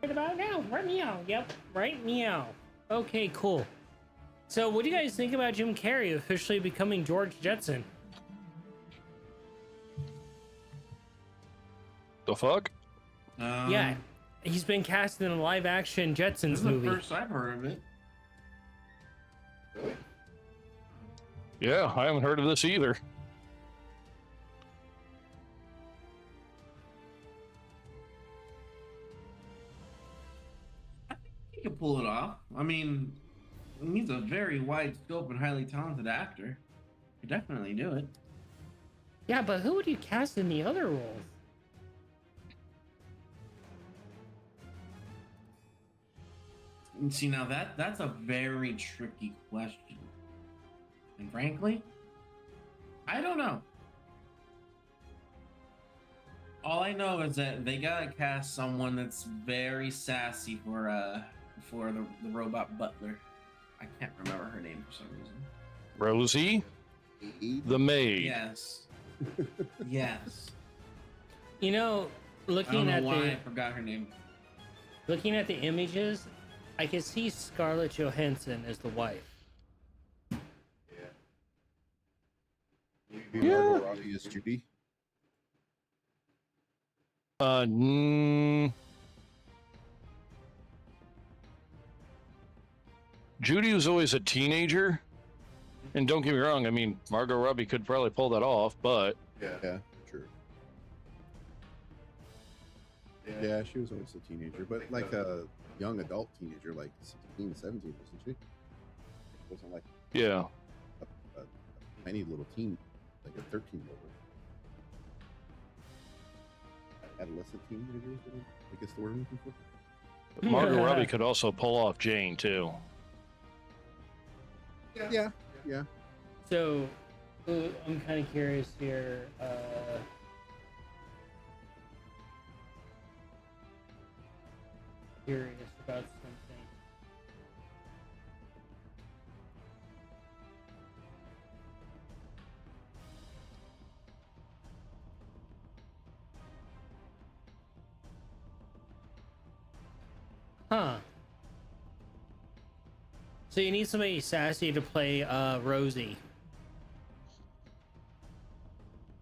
Right about now, right meow. Yep, right meow. Okay, cool. So, what do you guys think about Jim Carrey officially becoming George Jetson? The fuck? Yeah, he's been cast in a live-action Jetsons This is movie. the first I've heard of it. Really? Yeah, I haven't heard of this either. He could pull it off. I mean, he's a very wide scope and highly talented actor. Could definitely do it. Yeah, but who would you cast in the other roles? And see, now that's a very tricky question. And frankly, I don't know. All I know is that they gotta cast someone that's very sassy for the robot butler. I can't remember her name for some reason. Rosie, the maid. Yes. Yes. You know, I don't looking know at why I the forgot her name. looking at the images, I can see Scarlett Johansson as the wife. Yeah. Margot Robbie is Judy. Judy was always a teenager, and don't get me wrong. I mean, Margot Robbie could probably pull that off, but Yeah, true. Yeah, she was always a teenager, but like a young adult teenager, like 16, 17, wasn't she? Wasn't like yeah, a tiny little teen, like a 13-year-old. Adolescent teenagers, I guess the word I'm looking for. but Margot Robbie could also pull off Jane too. Yeah. So, I'm kind of curious here. Curious about something. Huh. So you need somebody sassy to play Rosie.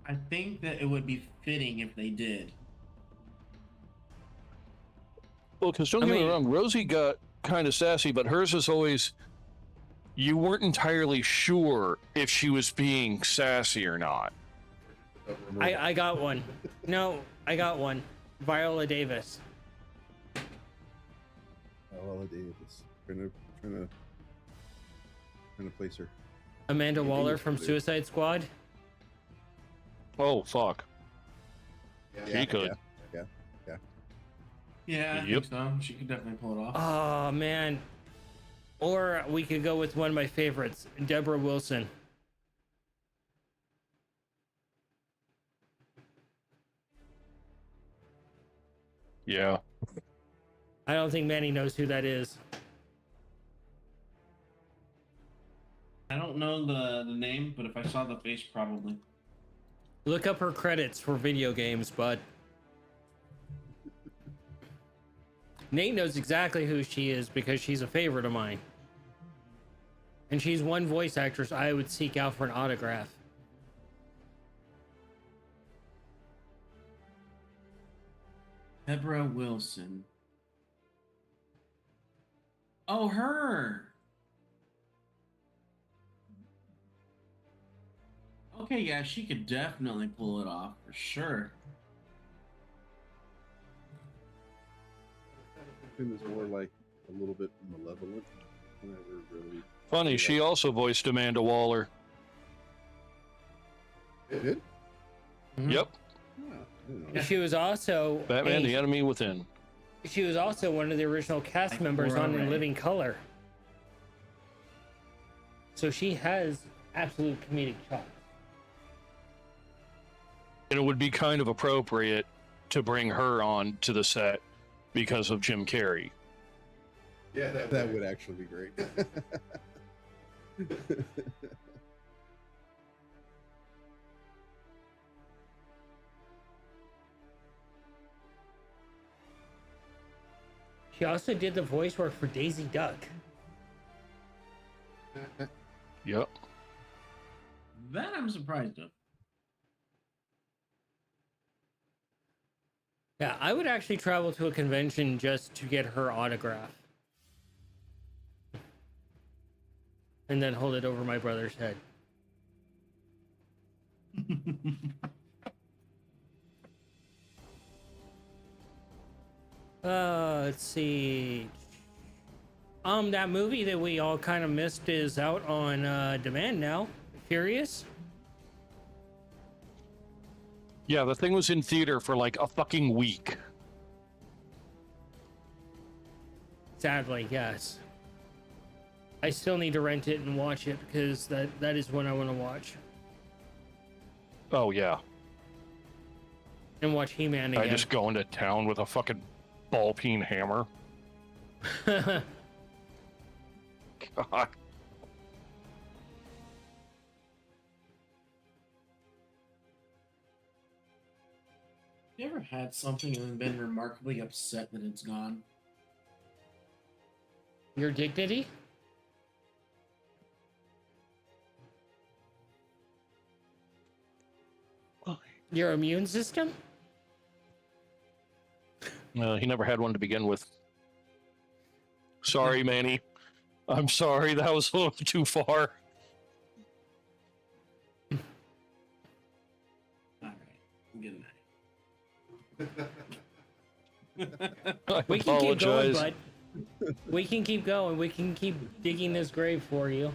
I think that it would be fitting if they did. Well, because don't get me wrong, Rosie got kind of sassy, but hers was always, you weren't entirely sure if she was being sassy or not. I got one. No, I got one. Viola Davis. Viola Davis. Trying to place her. Amanda Waller from Suicide Squad. Oh, fuck. Yeah, She could. Yeah, I Yep. think so. She could definitely pull it off. Oh man. Or we could go with one of my favorites, Deborah Wilson. Yeah. I don't think Manny knows who that is. I don't know the name, but if I saw the face, probably. Look up her credits for video games, bud. Nate knows exactly who she is because she's a favorite of mine. And she's one voice actress I would seek out for an autograph. Deborah Wilson. Oh, her. Okay, yeah, she could definitely pull it off for sure. Finn is more like a little bit malevolent. Never really. Funny, she also voiced Amanda Waller. It did? Mhm. Yep. Yeah, I didn't know that. She was also Batman, the Enemy Within. she was also one of the original cast Like members Laura on In Ray. Living Color. So she has absolute comedic chops. And it would be kind of appropriate to bring her on to the set because of Jim Carrey. Yeah, that would actually be great. She also did the voice work for Daisy Duck. Yep. That I'm surprised of. Yeah, I would actually travel to a convention just to get her autograph. And then hold it over my brother's head. Let's see. That movie that we all kind of missed is out on demand now. Furious? Yeah, the thing was in theater for like a fucking week. Sadly, yes. I still need to rent it and watch it because that is one I want to watch. Oh, yeah. And watch He-Man again. I just go into town with a fucking ball peen hammer. God. You ever had something and been remarkably upset that it's gone? Your dignity? Your immune system? He never had one to begin with. Sorry, Manny. I'm sorry, that was a little too far. All right, good night. I We can keep going, apologize. bud. We can keep going. We can keep digging this grave for you.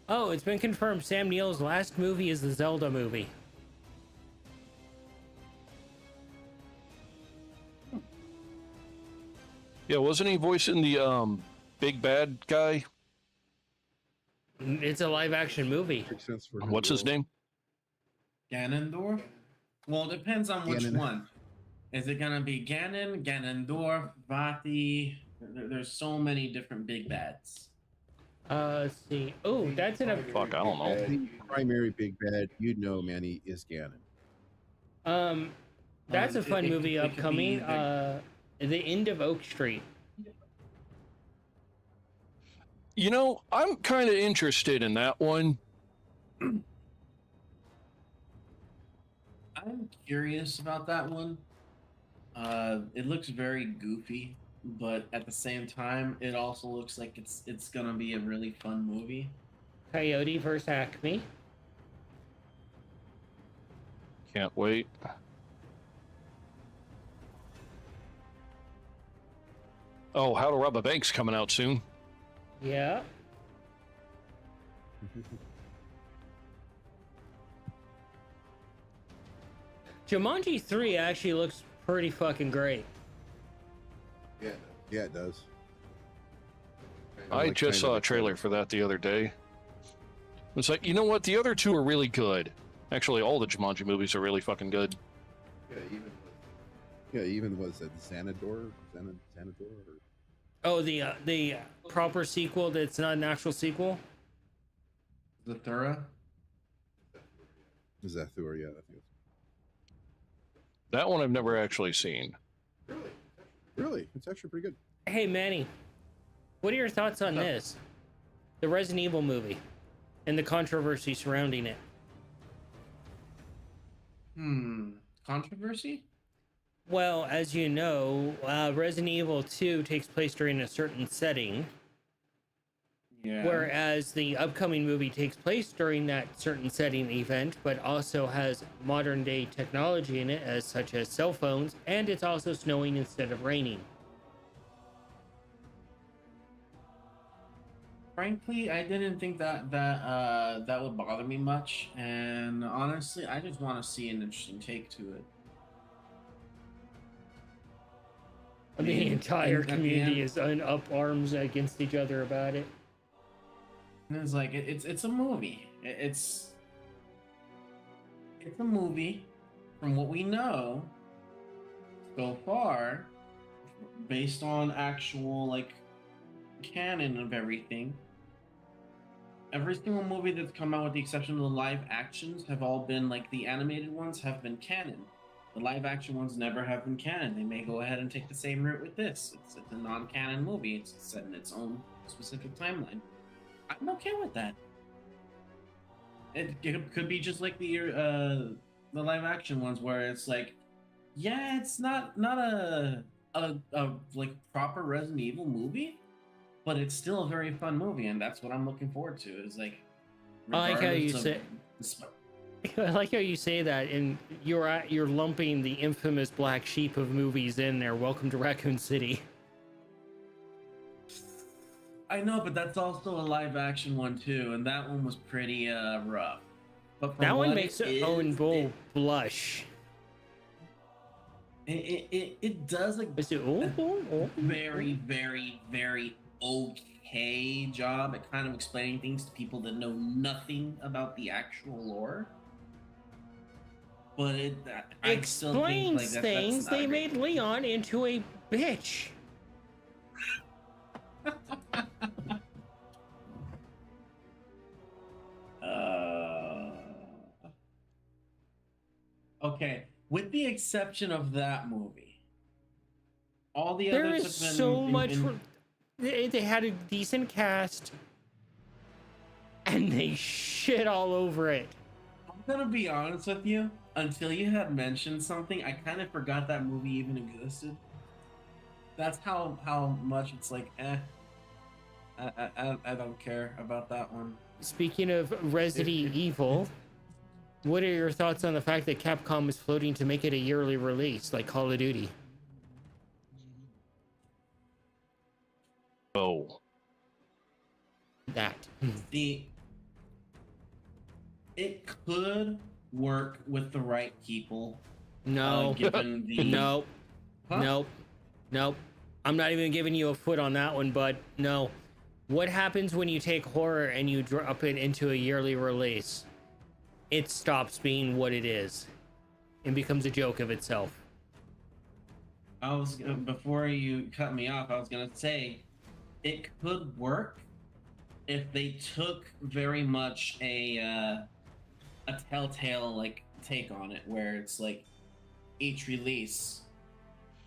Oh, it's been confirmed Sam Neill's last movie is the Zelda movie. Yeah, wasn't he voicing the big bad guy? It's a live action movie. Makes sense for What's his name? Ganondorf? Well, it depends on which Ganon. one. Is it gonna be Ganon, Ganondorf, Vati? There's so many different big bads. Let's see. Oh, that's in a. Fuck, I don't know. The primary big bad, you'd know, Manny, is Ganon. That's a It- fun it- movie it could be upcoming. the- The End of Oak Street. You know, I'm kind of interested in that one. I'm curious about that one. It looks very goofy, but at the same time, it also looks like it's gonna be a really fun movie. Coyote vs. Acme. Can't wait. Oh, How to Rob a Bank's coming out soon. Yeah. Jumanji 3 actually looks pretty fucking great. Yeah, it does. I like just kind saw of a trailer for that the other day. It's like, you know what? The other two are really good. Actually, all the Jumanji movies are really fucking good. Even was it Xanador? Xanador? Or... Oh, the proper sequel that's not an actual sequel? Zathura? Zathura, yeah, I think it's... That one I've never actually seen. Really? It's actually pretty good. Hey, Manny. What are your thoughts on this? The Resident Evil movie and the controversy surrounding it. Controversy? Well, as you know, Resident Evil 2 takes place during a certain setting, Yeah. whereas the upcoming movie takes place during that certain setting event, but also has modern day technology in it, as such as cell phones, and it's also snowing instead of raining. Frankly, I didn't think that would bother me much, and honestly, I just want to see an interesting take to it. The entire at the community end- is up arms against each other about it. And it's like it's a movie. It's a movie. From what we know so far, based on actual like canon of everything, every single movie that's come out, with the exception of the live actions, have all been like the animated ones have been canon. the live action ones never have been canon. They may go ahead and take the same route with this. It's a non-canon movie. It's set in its own specific timeline. I'm okay with that. It could be just like the live action ones where it's like, yeah, it's not a like proper Resident Evil movie, but it's still a very fun movie, and that's what I'm looking forward to. Is like, I like how you regardless of say. the I like how you say that, and you're lumping the infamous black sheep of movies in there. Welcome to Raccoon City. I know, but that's also a live action one too, and that one was pretty rough. But for That one what makes it Owen is, Bull blush. it does a Is it? Oh. very, very, very okay job at kind of explaining things to people that know nothing about the actual lore. But I still think, Explains like, things. that's not They a great made Leon into a bitch. Okay, with the exception of that movie, all the There others is have been so much. They had a decent cast, and they shit all over it. I'm gonna be honest with you. Until you had mentioned something, I kind of forgot that movie even existed. That's how much it's like, I don't care about that one. Speaking of Resident Evil, what are your thoughts on the fact that Capcom is floating to make it a yearly release, like Call of Duty? Oh, That. It could work with the right people. No. Given the Nope. Huh? Nope. I'm not even giving you a foot on that one, but no. What happens when you take horror and you drop it into a yearly release? It stops being what it is and becomes a joke of itself. Before you cut me off, I was gonna say it could work if they took very much a telltale like take on it, where it's like each release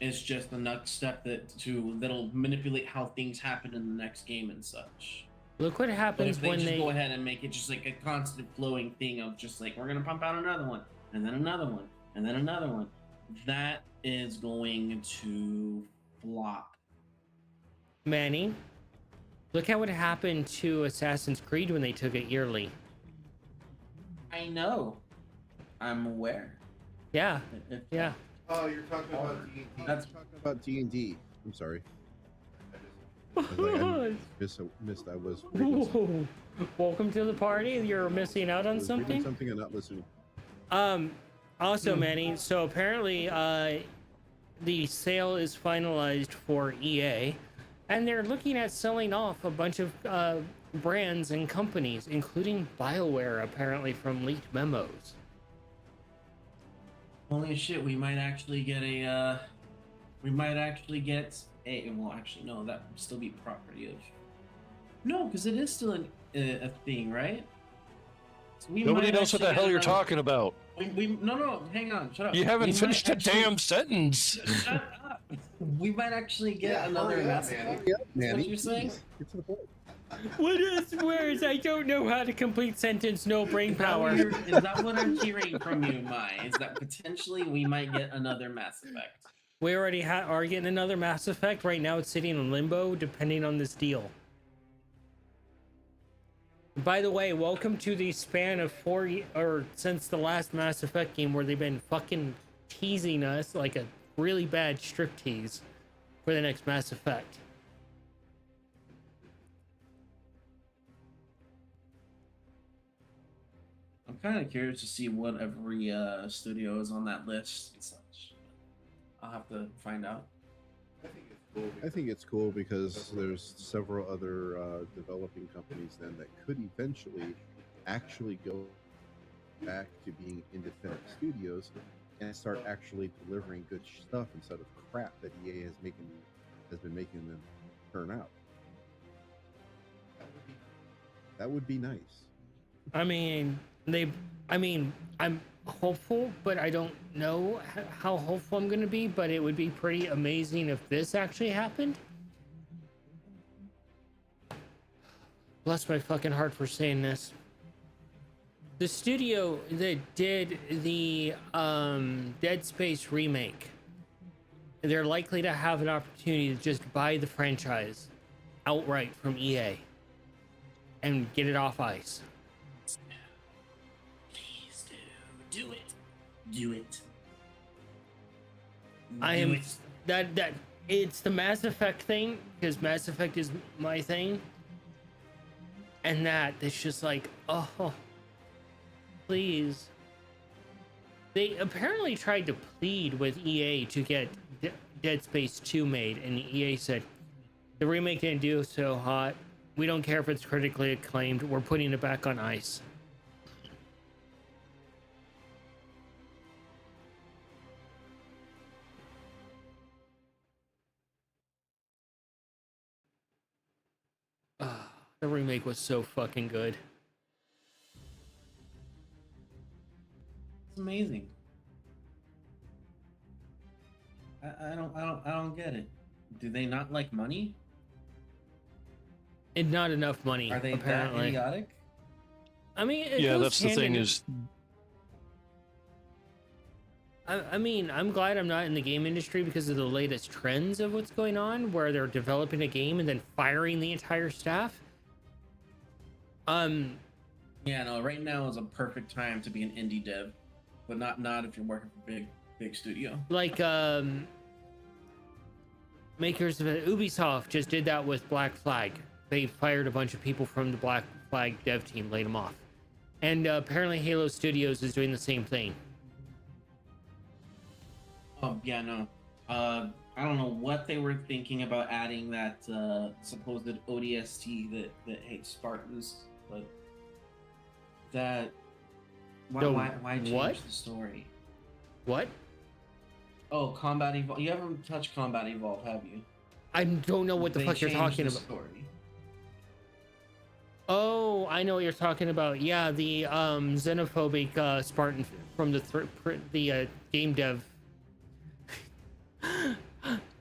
is just the next step that'll manipulate how things happen in the next game and such. Look what But happens if they when just they go ahead and make it just like a constant flowing thing of just like, we're gonna pump out another one and then another one and then another one, that is going to flop. Manny, look how it happened to Assassin's Creed when they took it yearly. I know. I'm aware. Yeah. Yeah. Oh, you're talking about D&D. That's- Talking about D&D. I'm sorry. I missed. I was reading Ooh. Welcome to the party. You're missing out on something. Something and not listening. Also, Manny, so apparently the sale is finalized for EA, and they're looking at selling off a bunch of brands and companies, including BioWare, apparently, from leaked memos. Holy shit, we might actually get a well, actually no, that would still be property of, no, because it is still a thing, right? So nobody knows what the hell you're talking about. No, hang on, shut up. You haven't We finished might the damn sentence. Shut up. We might actually get another Mass Effect. That's what you're saying? Get to the point. What is words? I don't know how to complete sentence. No brain power. Is that what I'm hearing from you, Mai? Is that potentially we might get another Mass Effect? We already are getting another Mass Effect. Right now, it's sitting in limbo, depending on this deal. By the way, welcome to the span of since the last Mass Effect game, where they've been fucking teasing us like a really bad striptease for the next Mass Effect. I'm kind of curious to see what every studio is on that list and such. I'll have to find out. I think it's cool because there's several other developing companies then that could eventually actually go back to being independent studios and start actually delivering good stuff instead of crap that EA has been making them turn out. That would be nice. I mean, they, I mean, I'm hopeful, but I don't know how hopeful I'm gonna be. But it would be pretty amazing if this actually happened. Bless my fucking heart for saying this. The studio that did the Dead Space remake, they're likely to have an opportunity to just buy the franchise outright from EA and get it off ice. Please do it. Do it. I Do am it. that it's the Mass Effect thing, because Mass Effect is my thing, and that it's just like, oh, please. They apparently tried to plead with EA to get Dead Space 2 made, and EA said the remake didn't do so hot. We don't care if it's critically acclaimed. We're putting it back on ice. The remake was so fucking good. It's amazing. I don't get it. Do they not like money? And not enough money, Are they apparently. that idiotic? I mean, it Yeah, goes that's the hand thing in- is, I mean, I'm glad I'm not in the game industry because of the latest trends of what's going on, where they're developing a game and then firing the entire staff. Yeah, no. Right now is a perfect time to be an indie dev, but not if you're working for big studio. Like, makers of Ubisoft just did that with Black Flag. They fired a bunch of people from the Black Flag dev team, laid them off. And apparently Halo Studios is doing the same thing. Oh yeah, no. I don't know what they were thinking about adding that supposed ODST that hates Spartans, but that why change what? the story? What? Oh, Combat Evolved. You haven't touched Combat Evolved, have you? I don't know what the They fuck you're changed talking the about. Story. Oh, I know what you're talking about. Yeah, the xenophobic Spartan from the game dev.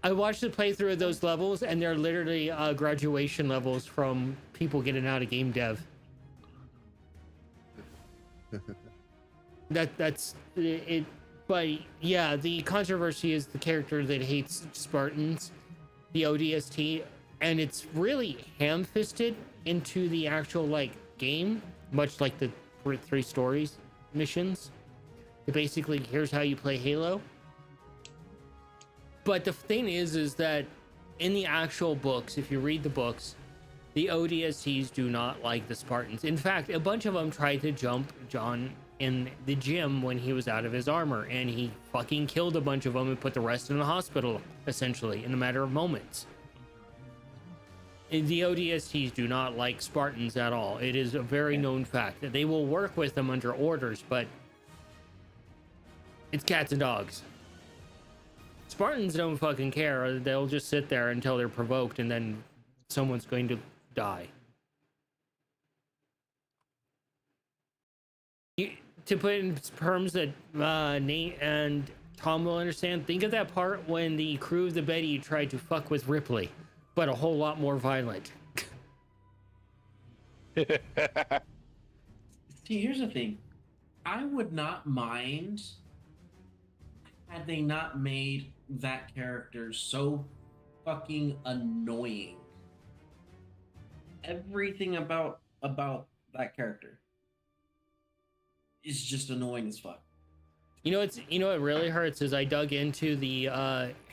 I watched the playthrough of those levels, and they're literally graduation levels from people getting out of game dev. That's it. But yeah, the controversy is the character that hates Spartans, the ODST, and it's really ham-fisted into the actual like game, much like the 3 stories missions. It basically, here's how you play Halo. But the thing is that in the actual books, if you read the books, the ODSTs do not like the Spartans. In fact, a bunch of them tried to jump John in the gym when he was out of his armor, and he fucking killed a bunch of them and put the rest in the hospital, essentially, in a matter of moments. And the ODSTs do not like Spartans at all. It is a very known fact that they will work with them under orders, but it's cats and dogs. Spartans don't fucking care. They'll just sit there until they're provoked, and then someone's going to die. To put in terms that Nate and Tom will understand, think of that part when the crew of the Betty tried to fuck with Ripley, but a whole lot more violent. See, here's the thing. I would not mind had they not made that character so fucking annoying. Everything about that character is just annoying as fuck. You know what really hurts is I dug into the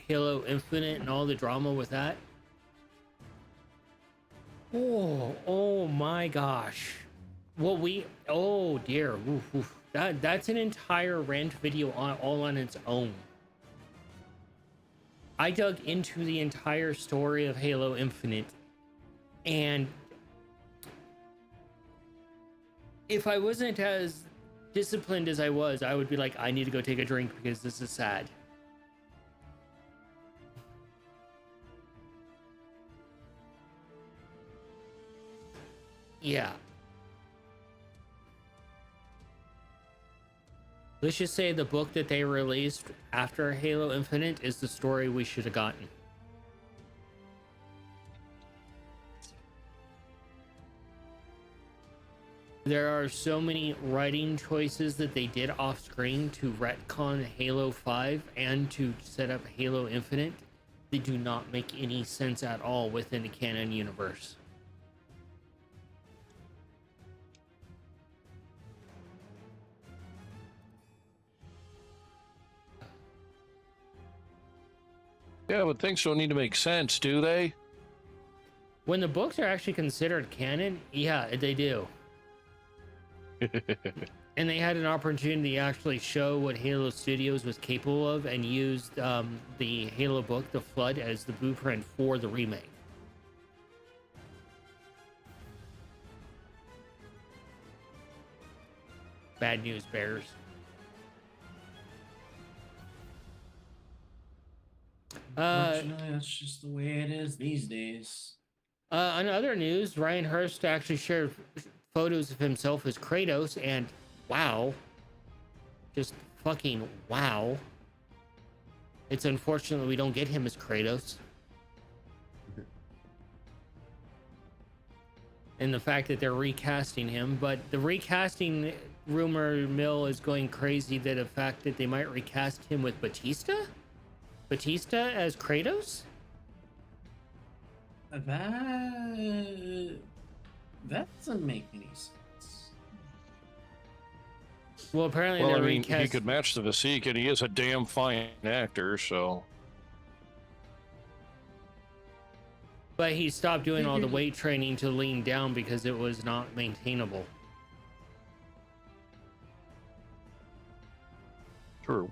Halo Infinite and all the drama with that. Oh my gosh. Oh dear. Oof, oof. That's an entire rant video all on its own. I dug into the entire story of Halo Infinite, and if I wasn't as disciplined as I was, I would be like, I need to go take a drink because this is sad. Yeah. Let's just say the book that they released after Halo Infinite is the story we should have gotten. There are so many writing choices that they did off screen to retcon Halo 5 and to set up Halo Infinite that do not make any sense at all within the canon universe. Yeah, but things don't need to make sense, do they? When the books are actually considered canon, yeah, they do. And they had an opportunity to actually show what Halo Studios was capable of and used the Halo book, The Flood, as the blueprint for the remake. Bad news bears. Unfortunately, that's just the way it is these days. On other news, Ryan Hurst actually shared photos of himself as Kratos, and wow. Just fucking wow. It's unfortunate we don't get him as Kratos. And the fact that they're recasting him, but the recasting rumor mill is going crazy that the fact that they might recast him with Batista? Batista as Kratos? That doesn't make any sense. Well, apparently Well, I they're mean, he recast. could match the physique, and he is a damn fine actor, so... But he stopped doing all the weight training to lean down because it was not maintainable. True.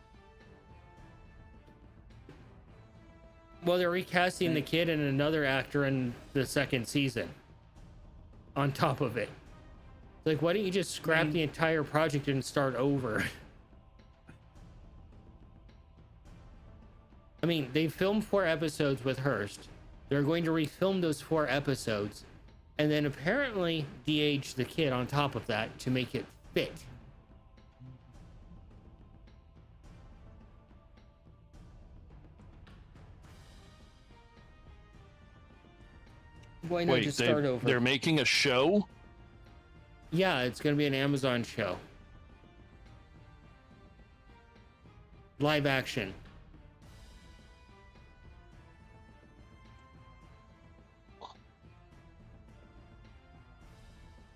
Well, they're recasting the kid and another actor in the second season. On top of it. Like, why don't you just scrap the entire project and start over? I mean, they filmed 4 episodes with Hurst. They're going to refilm those 4 episodes and then apparently de-age the kid on top of that to make it fit. Why not Wait, just start over? they're making a show? Yeah, it's going to be an Amazon show. Live action.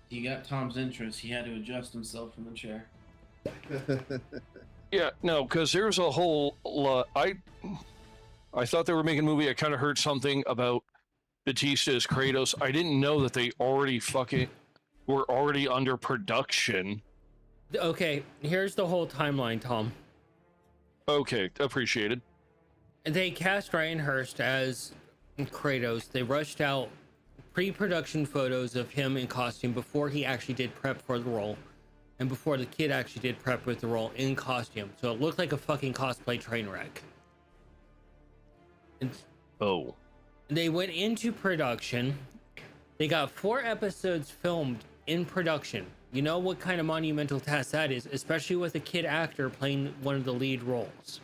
He got Tom's interest. He had to adjust himself from the chair. Yeah, no, because there's a whole lot. I thought they were making a movie. I kind of heard something about Batista as Kratos. I didn't know that they already were already under production. Okay, here's the whole timeline, Tom. Okay, appreciated. They cast Ryan Hurst as Kratos. They rushed out pre-production photos of him in costume before he actually did prep for the role, and before the kid actually did prep with the role in costume. So it looked like a fucking cosplay train wreck. And Oh. they went into production. They got 4 episodes filmed in production. You know what kind of monumental task that is, especially with a kid actor playing one of the lead roles.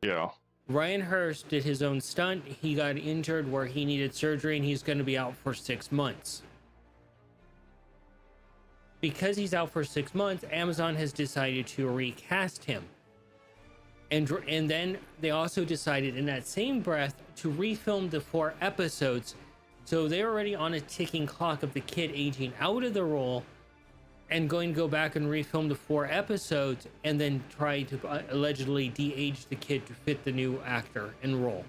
Yeah. Ryan Hurst did his own stunt. He got injured where he needed surgery and he's going to be out for 6 months. Because he's out for 6 months, Amazon has decided to recast him. And then they also decided in that same breath to refilm the 4 episodes. So they're already on a ticking clock of the kid aging out of the role and going to go back and refilm the 4 episodes and then try to allegedly de-age the kid to fit the new actor and role.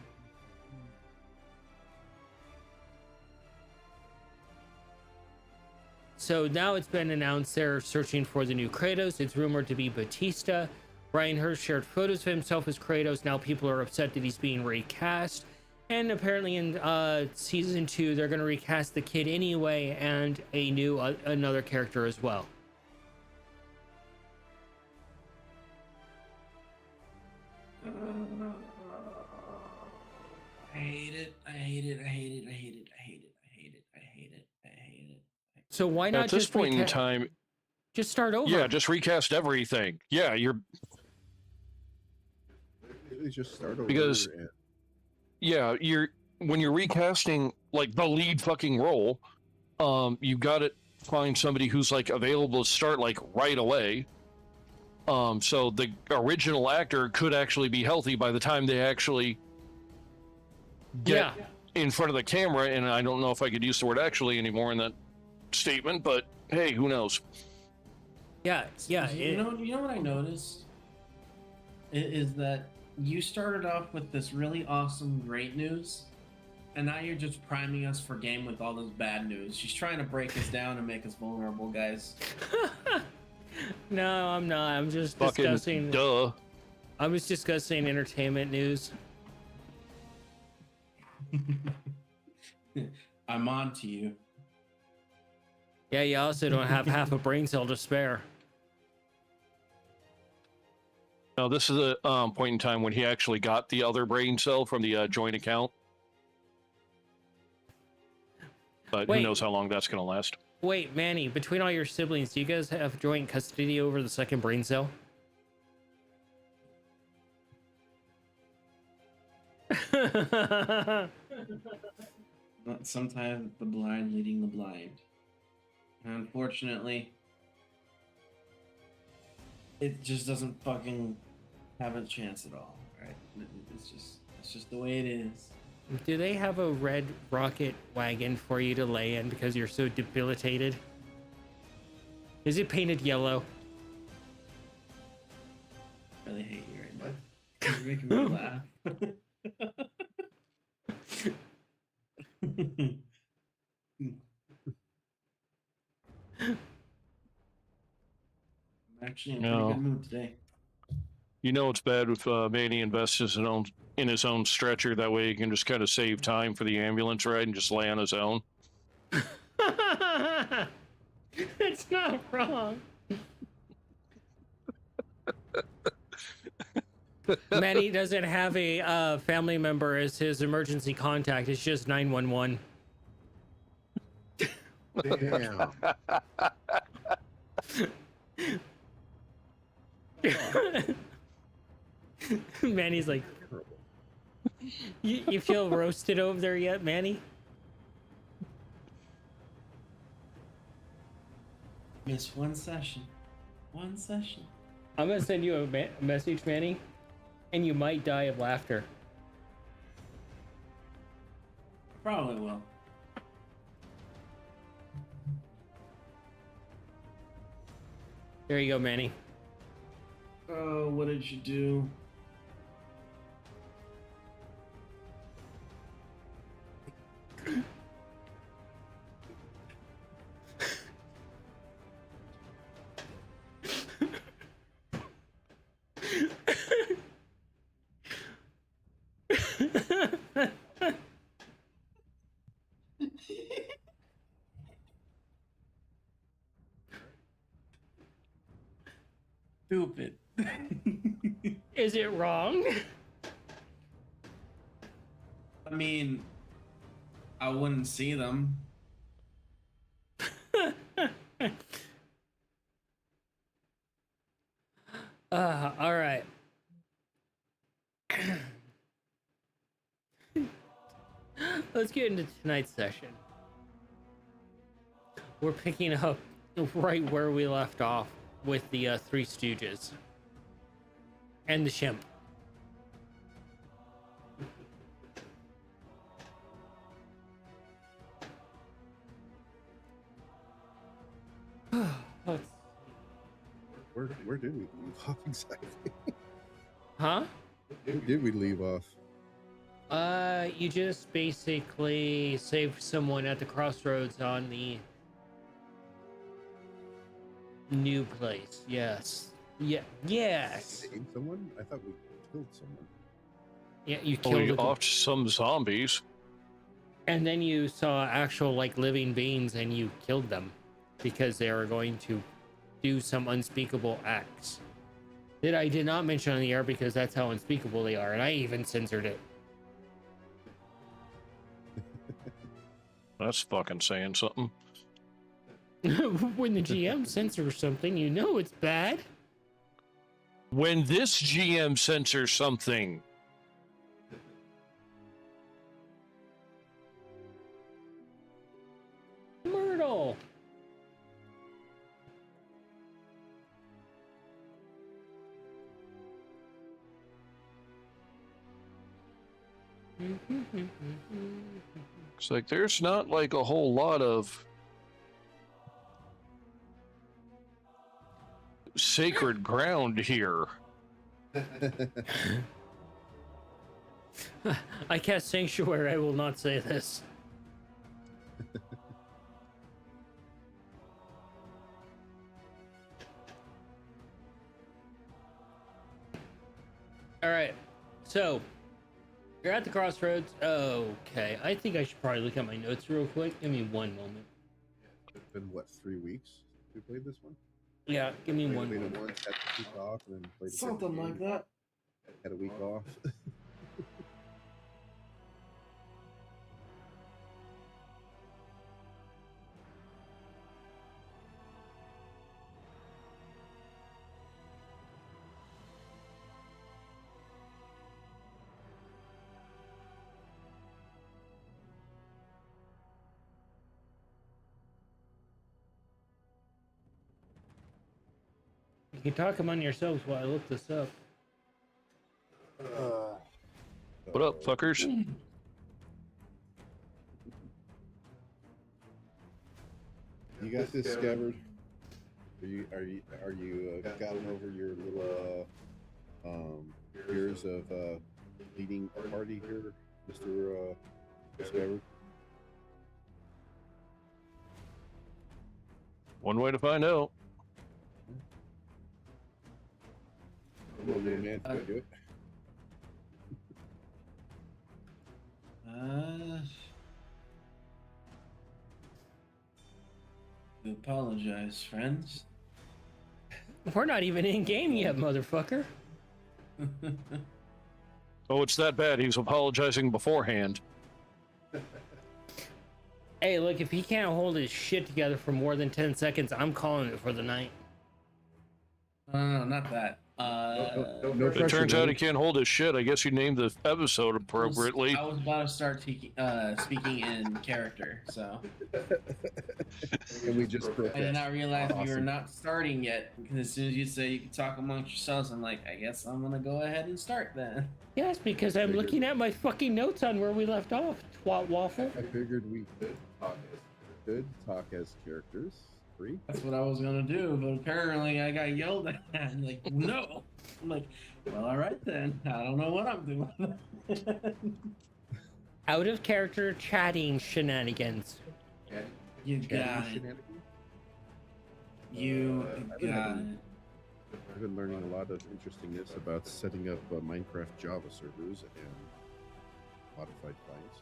So now it's been announced they're searching for the new Kratos. It's rumored to be Batista. Ryan Hurst shared photos of himself as Kratos. Now people are upset that he's being recast. And apparently in season 2, they're going to recast the kid anyway and another character as well. I hate it. I hate it. I hate it. I hate it. I hate it. I hate it. I hate it. I hate it. So why not At this just point in time, Just start over. Yeah, just recast everything. Yeah, you're Really just start over. Because- and yeah, when you're recasting like the lead fucking role, you gotta find somebody who's like available to start like right away. So the original actor could actually be healthy by the time they actually get in front of the camera. And I don't know if I could use the word actually anymore in that statement, but hey, who knows? Yeah. You know what I noticed is that you started off with this really awesome, great news, and now you're just priming us for game with all this bad news. She's trying to break us down and make us vulnerable, guys. No, I'm not. I'm just Fucking discussing. duh. I was discussing entertainment news. I'm on to you. Yeah, you also don't have half a brain cell to spare. No, this is a point in time when he actually got the other brain cell from the joint account. But Wait. who knows how long that's going to last. Wait, Manny, between all your siblings, do you guys have joint custody over the second brain cell? Sometimes the blind leading the blind. Unfortunately, it just doesn't fucking have a chance at all, right? It's just the way it is. Do they have a red rocket wagon for you to lay in because you're so debilitated? Is it painted yellow? I really hate you right now. You're making me laugh. I'm actually in a pretty good mood today. You know it's bad if Manny invests in his own stretcher. That way he can just kind of save time for the ambulance ride and just lay on his own. It's not wrong. Manny doesn't have a family member as his emergency contact. It's just 911. damn. Manny's like, you feel roasted over there yet, Manny? Missed one session. One session. I'm gonna send you a message, Manny, and you might die of laughter. Probably will. There you go, Manny. Oh, what did you do? Stupid. Is it wrong? I mean, I wouldn't see them. All right. Let's get into tonight's session. We're picking up right where we left off with the Three Stooges and the Shimp. Let's- Where did we leave off exactly? Huh? Where did we leave off? You just basically saved someone at the crossroads on the new place. Yes. Yeah. Yes. Saved someone? I thought we killed someone. Yeah, you Oh, killed you it. offed some zombies. And then you saw actual like living beings and you killed them because they were going to do some unspeakable acts that I did not mention on the air because that's how unspeakable they are, and I even censored it. That's fucking saying something. When the GM censors something, you know it's bad. When this GM censors something, Myrtle. it's like there's not like a whole lot of sacred ground here. I cast Sanctuary. I will not say this. All right, so you're at the crossroads. Okay, I think I should probably look at my notes real quick. Give me one moment. It's been what, 3 weeks we played this one? Yeah, give me one Played it moment. once, had a week off, and then played a second Something like game, that. Had a week off. You can talk among yourselves while I look this up. What up, fuckers? You guys discovered? Are you gotten over your little fears of leading a party here, Mr. Discovered? One way to find out. Come on, little man, can I do it? I apologize, friends. We're not even in game yet, motherfucker. Oh, it's that bad. He was apologizing beforehand. Hey, look, if he can't hold his shit together for more than 10 seconds, I'm calling it for the night. No, not that. No It pressure, turns out man. he can't hold his shit. I guess you named the episode appropriately. I was about to start speaking in character, so And we just broke I did it. not realize we were Awesome. not starting yet. Because as soon as you say you can talk amongst yourselves, I'm like, I guess I'm gonna go ahead and start then. Yes, because I'm looking at my fucking notes on where we left off, twat waffle. I figured we could talk as characters. 3. That's what I was gonna do, but apparently I got yelled at. And like, no. I'm like, well, all right then. I don't know what I'm doing. Out of character chatting shenanigans. You got it. You got it. I've been learning a lot of interestingness about setting up Minecraft Java servers and modified clients.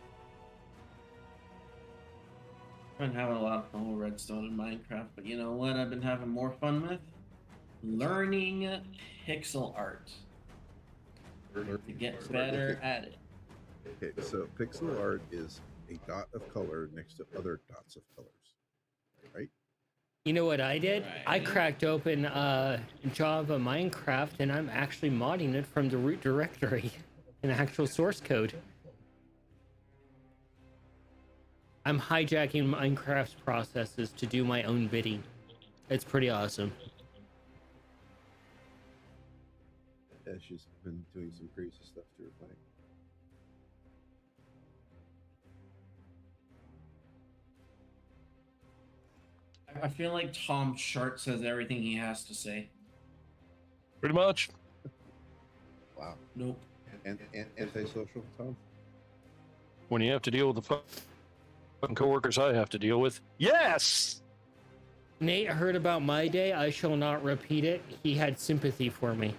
I've been having a lot of fun with Redstone and Minecraft, but you know what I've been having more fun with? Learning pixel art to get better at it. Okay, so pixel art is a dot of color next to other dots of colors, right? You know what I did? I Right. cracked open Java Minecraft and I'm actually modding it from the root directory in actual source code. I'm hijacking Minecraft's processes to do my own bidding. It's pretty awesome. Yeah, she's been doing some crazy stuff to her playing. I feel like Tom Short says everything he has to say. Pretty much. Wow. Nope. And antisocial, Tom? When you have to deal with the fucking coworkers I have to deal with. Yes! Nate heard about my day. I shall not repeat it. He had sympathy for me.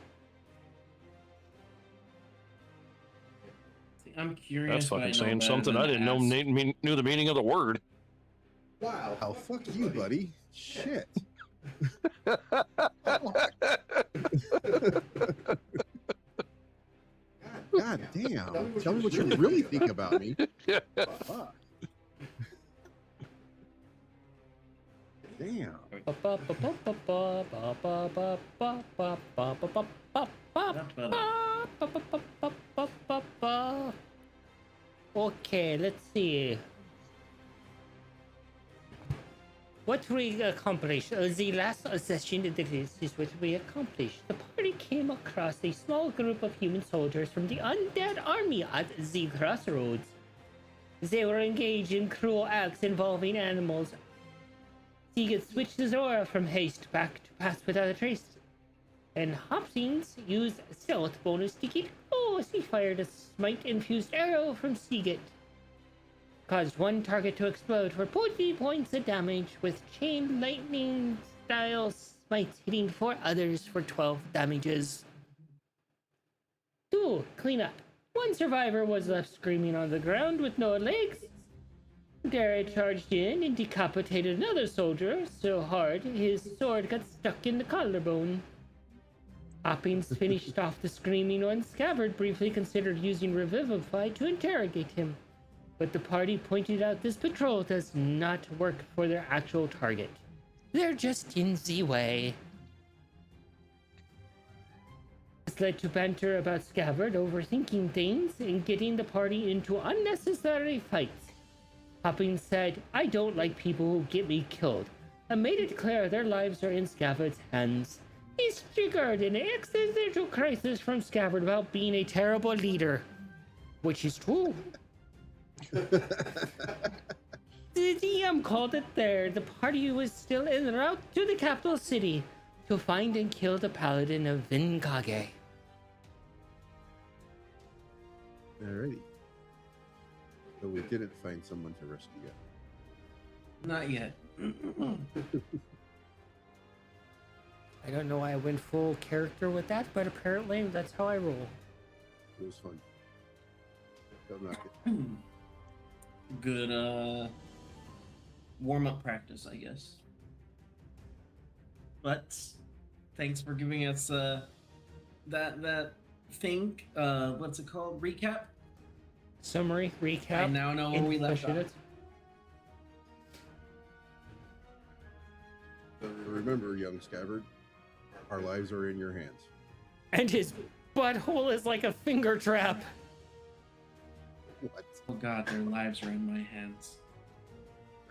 See, I'm curious. That's but I fucking know saying better something. than I to didn't know ask. Nate knew the meaning of the word. Wow. Oh, fuck you, buddy. Shit. God damn. Tell me what you really think about me. Fuck. Damn. Okay, let's see. What we accomplished, the last session of this is what we accomplished. The party came across a small group of human soldiers from the undead army at the crossroads. They were engaged in cruel acts involving animals. Seagate switched his aura from haste back to pass without a trace. And Hopkins used stealth bonus to get close. He fired a smite-infused arrow from Seagate. Caused one target to explode for 40 points of damage, with chain lightning style smites hitting 4 others for 12 damages. 2. Cleanup. One survivor was left screaming on the ground with no legs. Garrett charged in and decapitated another soldier so hard his sword got stuck in the collarbone. Hoppings finished off the screaming one. Scabbard briefly considered using Revivify to interrogate him, but the party pointed out this patrol does not work for their actual target. They're just in the way. This led to banter about Scabbard overthinking things and getting the party into unnecessary fights. Hoppings said, "I don't like people who get me killed," and made it clear their lives are in Scabbard's hands. He's triggered an existential crisis from Scabbard about being a terrible leader, which is true. The DM called it there. The party was still en route to the capital city to find and kill the paladin of Vinkage. Alrighty. But we didn't find someone to rescue yet. Not yet. I don't know why I went full character with that, but apparently that's how I roll. It was fun. Don't knock it. Good warm-up practice, I guess. But thanks for giving us that thing. What's it called? Recap. Summary, recap. I now know where we left off. Remember, young Scabbard, our lives are in your hands. And his butthole is like a finger trap. What? Oh god, their lives are in my hands.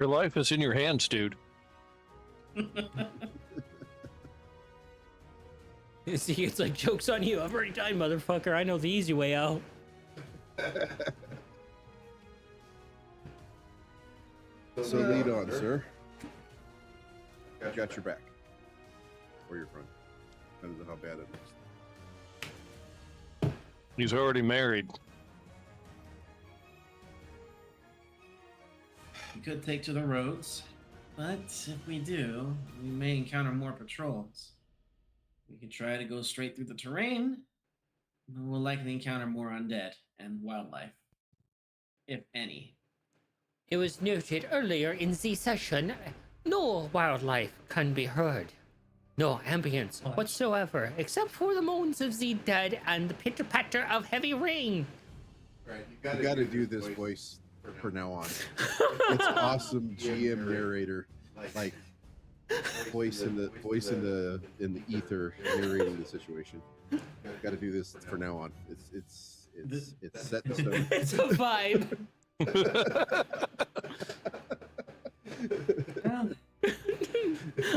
Your life is in your hands, dude. See, it's like, joke's on you. I've already died, motherfucker. I know the easy way out. So lead on, sir. Got your back. Or your front. Depends on how bad it looks. He's already married. We could take to the roads, but if we do, we may encounter more patrols. We could try to go straight through the terrain, but we'll likely encounter more undead and wildlife, if any. It was noted earlier in the session, no wildlife can be heard. No ambience whatsoever, except for the moans of the dead and the pitter-patter of heavy rain. Right, you gotta do this voice for now on. It's awesome GM narrator, like voice in the ether narrating the situation. Got to do this for now on. It's set in stone. It's a vibe.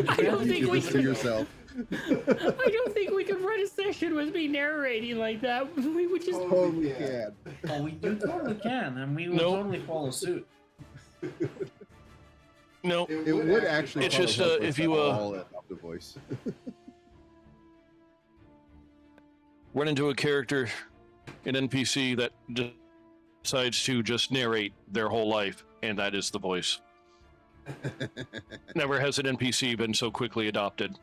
I don't think we for could. yourself. I don't think we could run a session with me narrating like that. We would just. Totally can. Oh, we totally can, and we will totally follow suit. No, It would actually. It's probably just, help if us you, all adopt a voice. run into a character, an NPC that decides to just narrate their whole life, and that is the voice. Never has an NPC been so quickly adopted.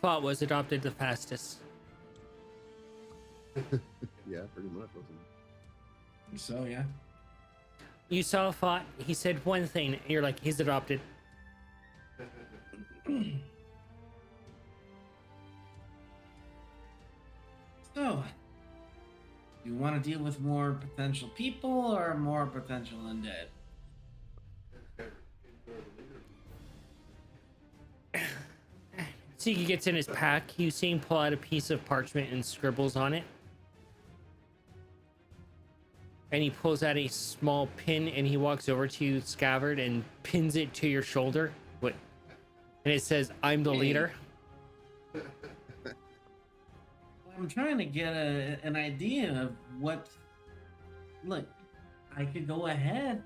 Thought was adopted the fastest. Yeah, pretty much, wasn't it? So yeah. You saw Thought, he said one thing, and you're like, he's adopted. So, do you want to deal with more potential people or more potential undead? Sigi gets in his pack. You see him pull out a piece of parchment and scribbles on it. And he pulls out a small pin and he walks over to you, Scabbard, and pins it to your shoulder. What? And it says, "I'm the leader." I'm trying to get an idea of what. Look, I could go ahead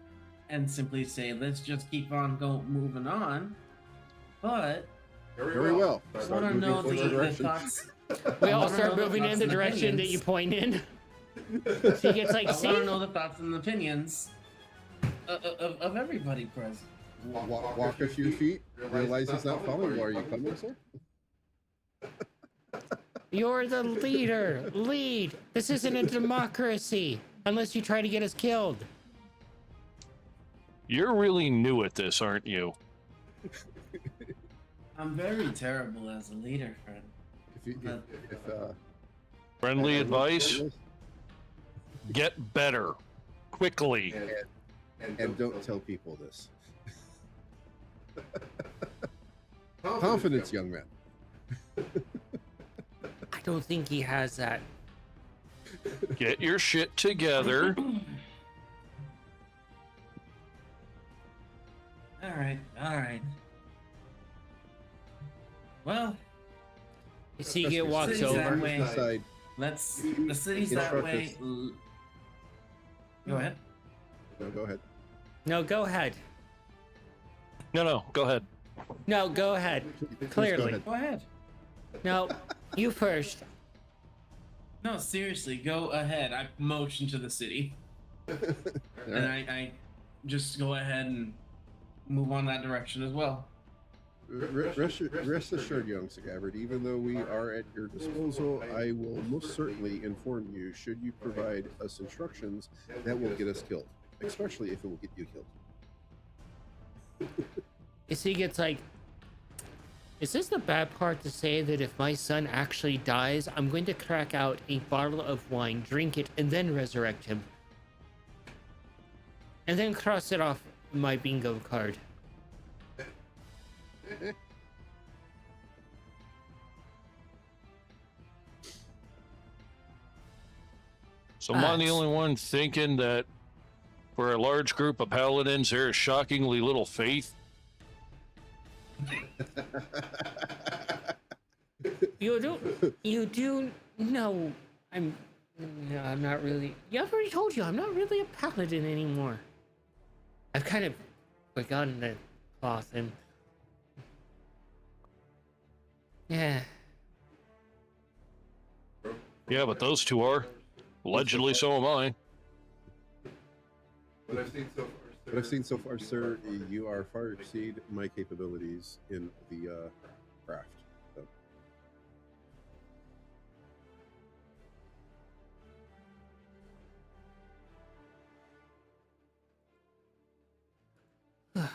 and simply say, let's just keep on moving on. But Very well. I Start want to moving know towards the direction. thoughts. We I all wanna start know the moving in thoughts the and direction that you opinions. point in. So he gets like, I want see? to know the thoughts and opinions of everybody present. Walk a few feet. Realize he's not following you. Are you coming, sir? You're the leader. Lead. This isn't a democracy unless you try to get us killed. You're really new at this, aren't you? I'm very terrible as a leader, friend. If Friendly advice: get better quickly. and don't tell people this. Confidence, young man. I don't think he has that. Get your shit together. All right. Well, Sigi walks City's that over. way. Decide. the city's that Instruct way. us. Go ahead. No, go ahead. No, go ahead. No, go ahead. No, go ahead. Please Clearly. go Go ahead. No, you first. No, seriously, go ahead. I motion to the city, ahead. and I just go ahead and move on that direction as well. Rest assured, young Scabbard, even though we are at your disposal, I will most certainly inform you should you provide us instructions that will get us killed, especially if it will get you killed. He gets like, is this the bad part to say that if my son actually dies, I'm going to crack out a bottle of wine, drink it, and then resurrect him? And then cross it off my bingo card. So am I the only one thinking that for a large group of paladins, there is shockingly little faith? You do know I'm not really. Yeah, I've already told you I'm not really a paladin anymore. I've kind of forgotten the cloth and yeah. Yeah, but those two are. Allegedly, so am I. What I've seen so far, sir, you are far exceed my capabilities in the craft. So.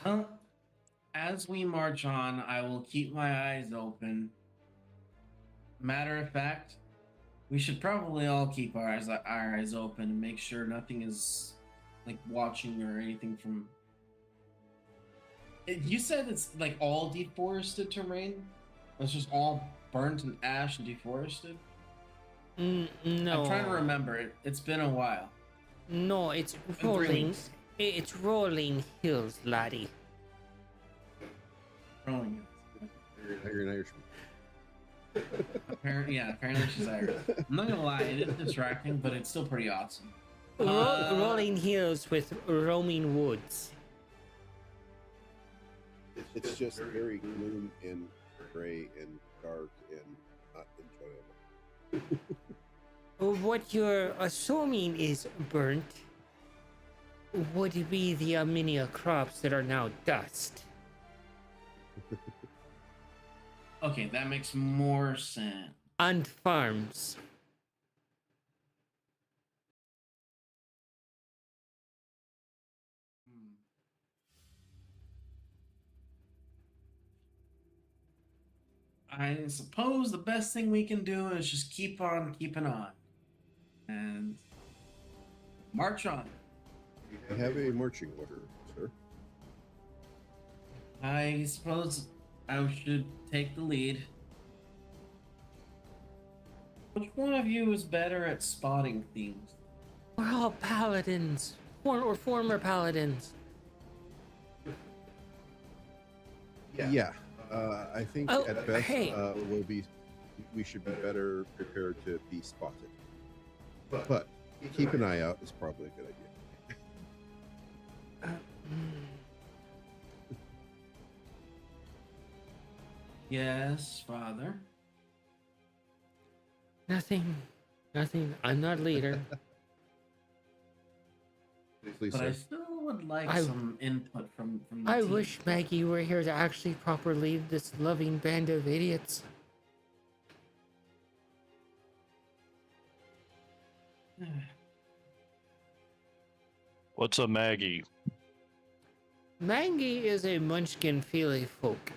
Well, as we march on, I will keep my eyes open. Matter of fact, we should probably all keep our eyes open and make sure nothing is like watching or anything from. You said it's like all deforested terrain. It's just all burnt and ash and deforested. No. I'm trying to remember. It's been a while. No, it's 3 rolling. weeks. It's rolling hills, laddie. Rolling. You're an Irishman. Apparently she's Irish. I'm not gonna lie, it is distracting, but it's still pretty awesome. Rolling hills with roaming woods. It's just very gloom and gray and dark and not enjoyable. What you're assuming is burnt would be the Arminia crops that are now dust. Okay, that makes more sense. And farms. I suppose the best thing we can do is just keep on keeping on. And march on. I have a marching order, sir. I suppose I should take the lead. Which one of you is better at spotting things? We're all paladins, or former paladins. Yeah. I think Oh, at best hey. we should be better prepared to be spotted. But keep an eye out is probably a good idea. Yes, father. Nothing. I'm not leader. Please, But sir. I still would like I- some input from the I team. wish Maggie were here to actually properly lead this loving band of idiots. What's a Maggie? Maggie is a munchkin feely folk.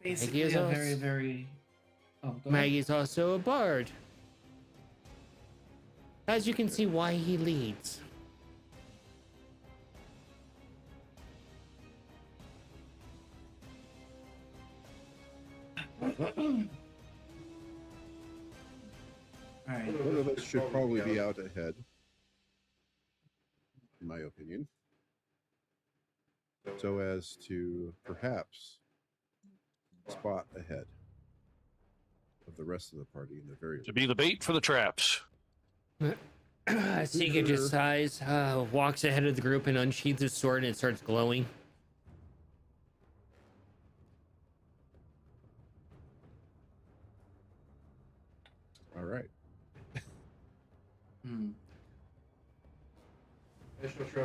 Basically, is a also- very, very. Oh, go ahead. Maggie's also a bard. As you can see why he leads. All right. One of us should probably be out ahead, in my opinion, so as to perhaps spot ahead of the rest of the party in the very To be the bait for the traps. Seeker just sighs, walks ahead of the group and unsheathes his sword and it starts glowing. All right. Hmm.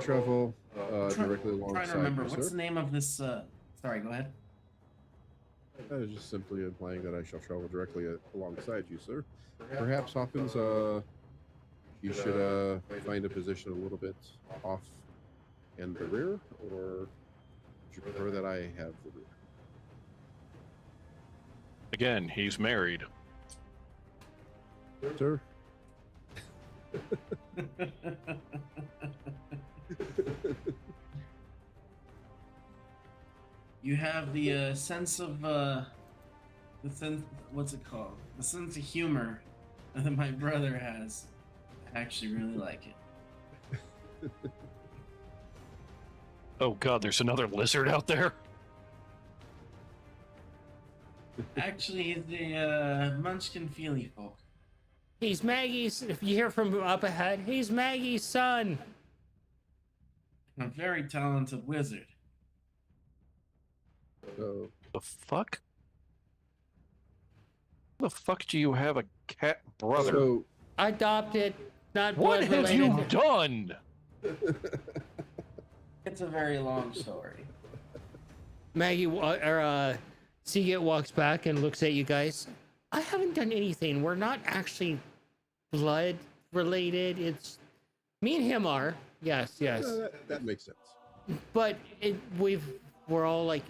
Travel Try- directly I'm trying alongside to remember you, what's sir. the name of this. Sorry, go ahead. I was just simply implying that I shall travel directly alongside you, sir. Perhaps, Hawkins, you should find a position a little bit off in the rear, or would you prefer that I have the rear? Again, he's married. Sir? You have the sense of the sense. What's it called? The sense of humor that my brother has. I actually really like it. Oh god, there's another lizard out there? Actually, he's the Munchkin Feely folk. He's Maggie's, if you hear from up ahead, he's Maggie's son. A very talented wizard. So, The fuck? How the fuck do you have a cat brother? so Adopted, not What blood have related. you done? It's a very long story. Maggie, Seagate walks back and looks at you guys. I haven't done anything. We're not actually blood related. It's me and him are. Yes. that makes sense. But we're all like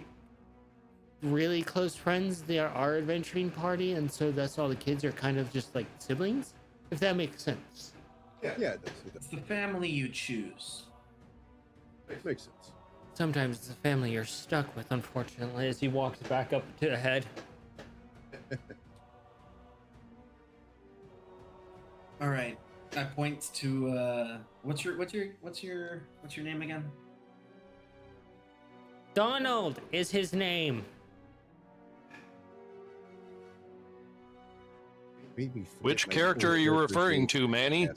really close friends. They are our adventuring party, and so that's all the kids are kind of just like siblings, if that makes sense. Yeah, it does. It It's does. the family you choose. It makes sense. Sometimes it's the family you're stuck with, unfortunately, as he walks back up to the head. All right. I point to what's your name again? Donald is his name. Made me forget Which my character own are you character's referring name. to, Manny?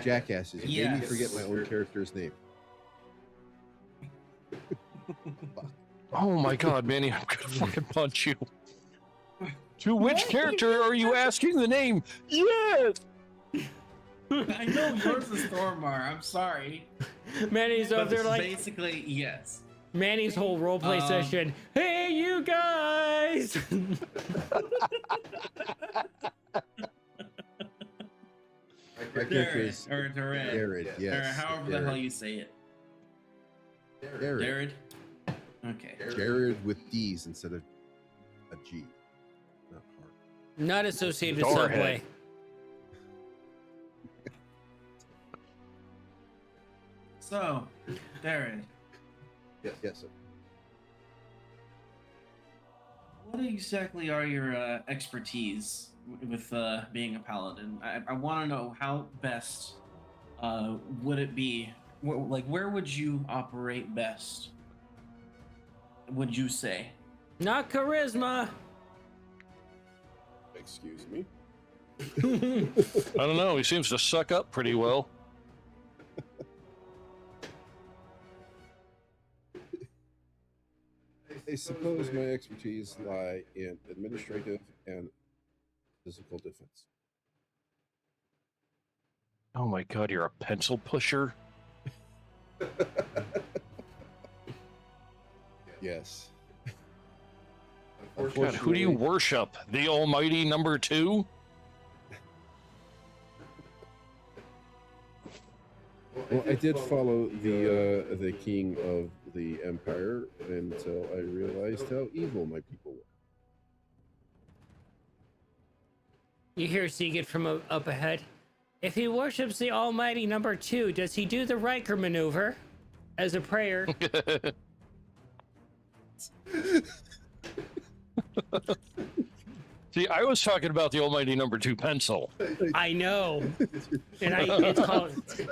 Jackasses. You made me Yes. forget my own character's name. Oh my god, Manny, I'm gonna fucking punch you. To which character are you asking the name? Yes! I know yours is Thormar. I'm sorry. Manny's But up there like basically, yes. Manny's whole roleplay session. Hey, you guys! My character is Or Jared. Jared, Or yes. however the hell you say it. Jared. Jared? Okay. Jared with D's instead of a G. Not hard. Not associated with Doorhead. Subway. So, Jared, Yes, sir. exactly are your expertise with being a paladin? I want to know how best would it be? Where would you operate best? Would you say? Not charisma. Excuse me. I don't know. He seems to suck up pretty well. I suppose my expertise lie in administrative and physical defense. Oh my god, you're a pencil pusher? Yes. God, who do you worship? The almighty number 2? Well, I did follow the king of the empire until I realized how evil my people were. You hear Seagate from up ahead. If he worships the almighty number 2, does he do the Riker maneuver as a prayer? See, I was talking about the almighty number 2 pencil. I know. And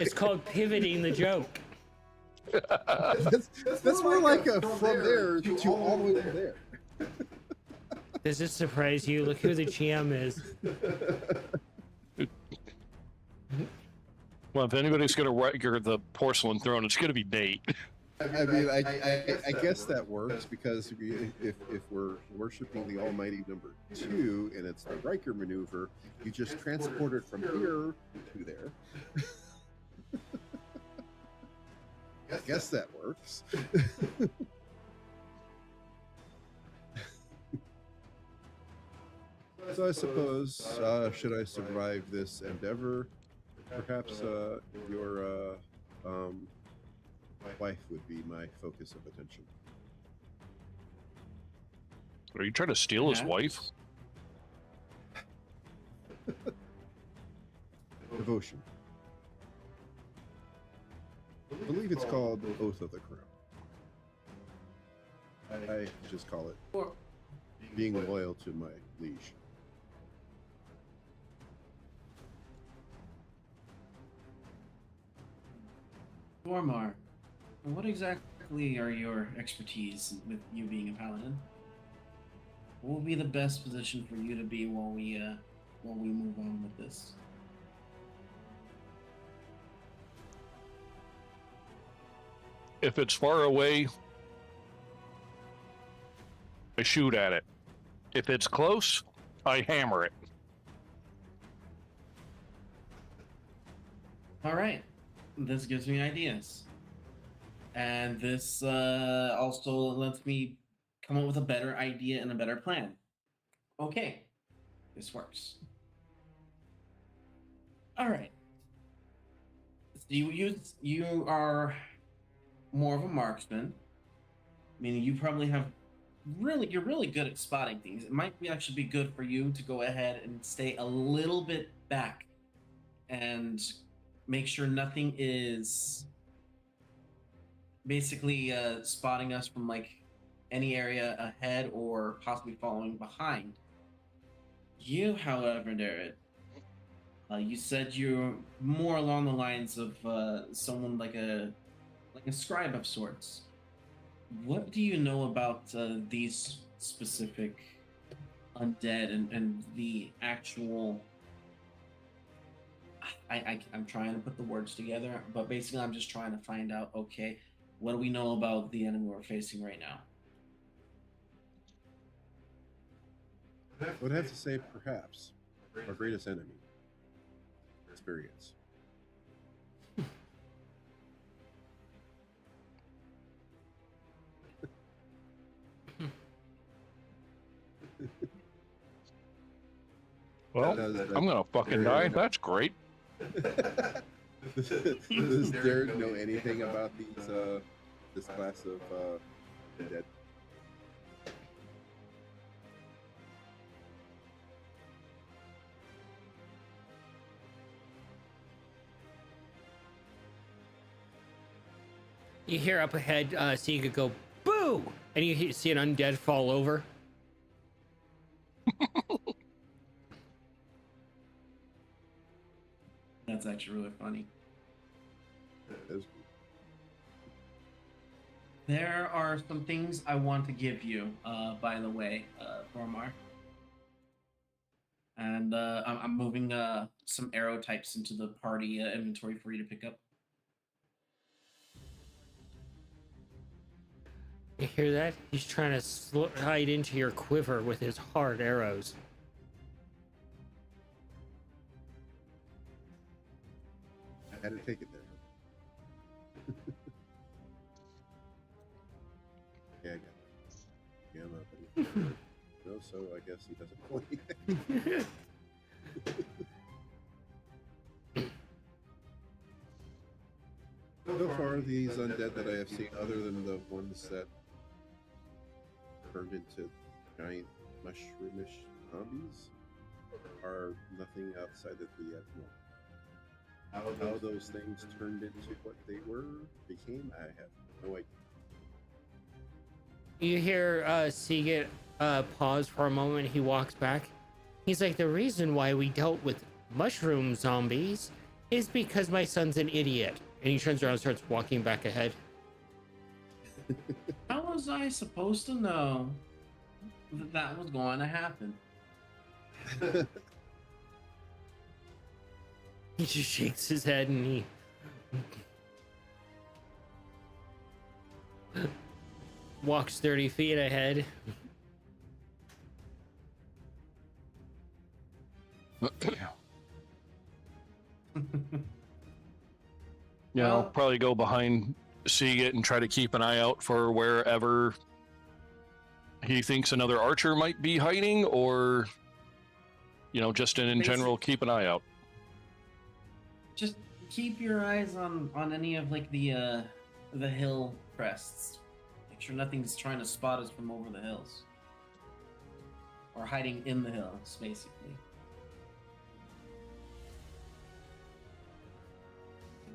it's called pivoting the joke. That's more like a from there to all the way to there. Does this surprise you? Look who the GM is. Well, if anybody's going to record the porcelain throne, it's going to be Nate. I mean, I guess that works because if we're worshiping the almighty number 2 and it's the Riker maneuver, you just transport it from here to there. I guess that works. So I suppose, should I survive this endeavor, perhaps your wife would be my focus of attention. Are you trying to steal his wife? Devotion. I believe it's called the Oath of the Crown. I just call it being loyal to my liege. Gormar, what exactly are your expertise with you being a paladin? What will be the best position for you to be while we move on with this? If it's far away, I shoot at it. If it's close, I hammer it. All right, this gives me ideas, and this also lets me come up with a better idea and a better plan. Okay, this works. All right. So you are more of a marksman, meaning you probably have you're really good at spotting things. It might actually be good for you to go ahead and stay a little bit back and make sure nothing is basically spotting us from like any area ahead or possibly following behind. You, however, Darren, you said you're more along the lines of someone like a scribe of sorts. What do you know about these specific undead and the actual? I'm trying to put the words together, but basically I'm just trying to find out, okay, what do we know about the enemy we're facing right now? I would have to say perhaps our greatest enemy. Experience. Well, I'm gonna fucking die. That's great. Does Derek know anything about these this class of dead? You hear up ahead, so you could go boo, and you see an undead fall over. That's actually really funny. As- There are some things I want to give you, by the way, Vormar. And I'm moving some arrow types into the party inventory for you to pick up. You hear that? He's trying to slide into your quiver with his hard arrows. I had to take it there. Yeah, I got it. Yeah, I'm not. No, so I guess he doesn't play. So far, these undead that I have seen, other than the ones that turned into giant mushroomish zombies, are nothing outside of the abnormal. How those things turned into what they became, I have no idea. You hear Seagate pause for a moment. He walks back. He's like, the reason why we dealt with mushroom zombies is because my son's an idiot. And he turns around and starts walking back ahead. How was I supposed to know that that was going to happen? He just shakes his head and he walks 30 feet ahead. Yeah, I'll Well- probably go behind Seagate and try to keep an eye out for wherever he thinks another archer might be hiding, or just in general, keep an eye out. Just keep your eyes on any of like the hill crests. Make sure nothing's trying to spot us from over the hills. Or hiding in the hills, basically.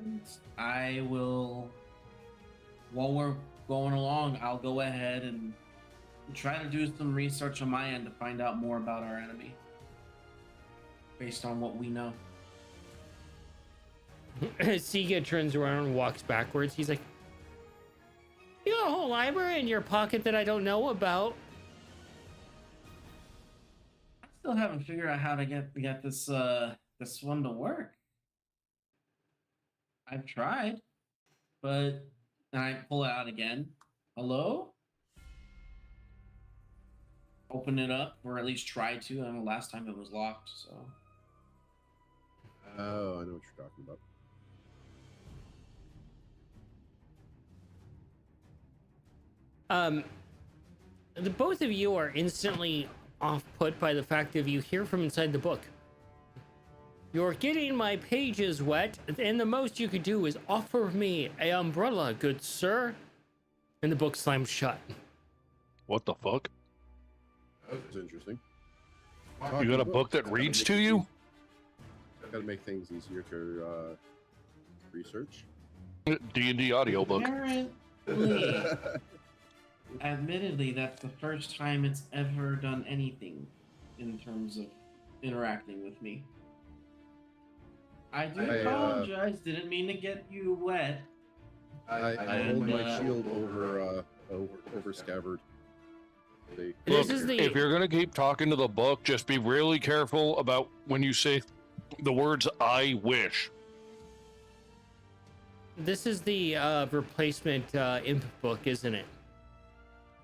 And I will, while we're going along, I'll go ahead and try to do some research on my end to find out more about our enemy. Based on what we know. Seagate turns around and walks backwards. He's like, you got a whole library in your pocket that I don't know about. I still haven't figured out how to get this this one to work. I've tried, but and I pull it out again. Hello? Open it up, or at least try to. I know last time it was locked, so. Oh, I know what you're talking about. The both of you are instantly off put by the fact that you hear from inside the book. You're getting my pages wet, and the most you could do is offer me an umbrella, good sir. And the book slams shut. What the fuck? That's interesting. You got a book that reads to you? Gotta make things easier to research. D&D audiobook. Apparently, admittedly, that's the first time it's ever done anything in terms of interacting with me. I do apologize. Didn't mean to get you wet. I hold my shield over scabbard. This Look, is the if you're gonna keep talking to the book, just be really careful about when you say the words "I wish." this is the replacement imp book, isn't it?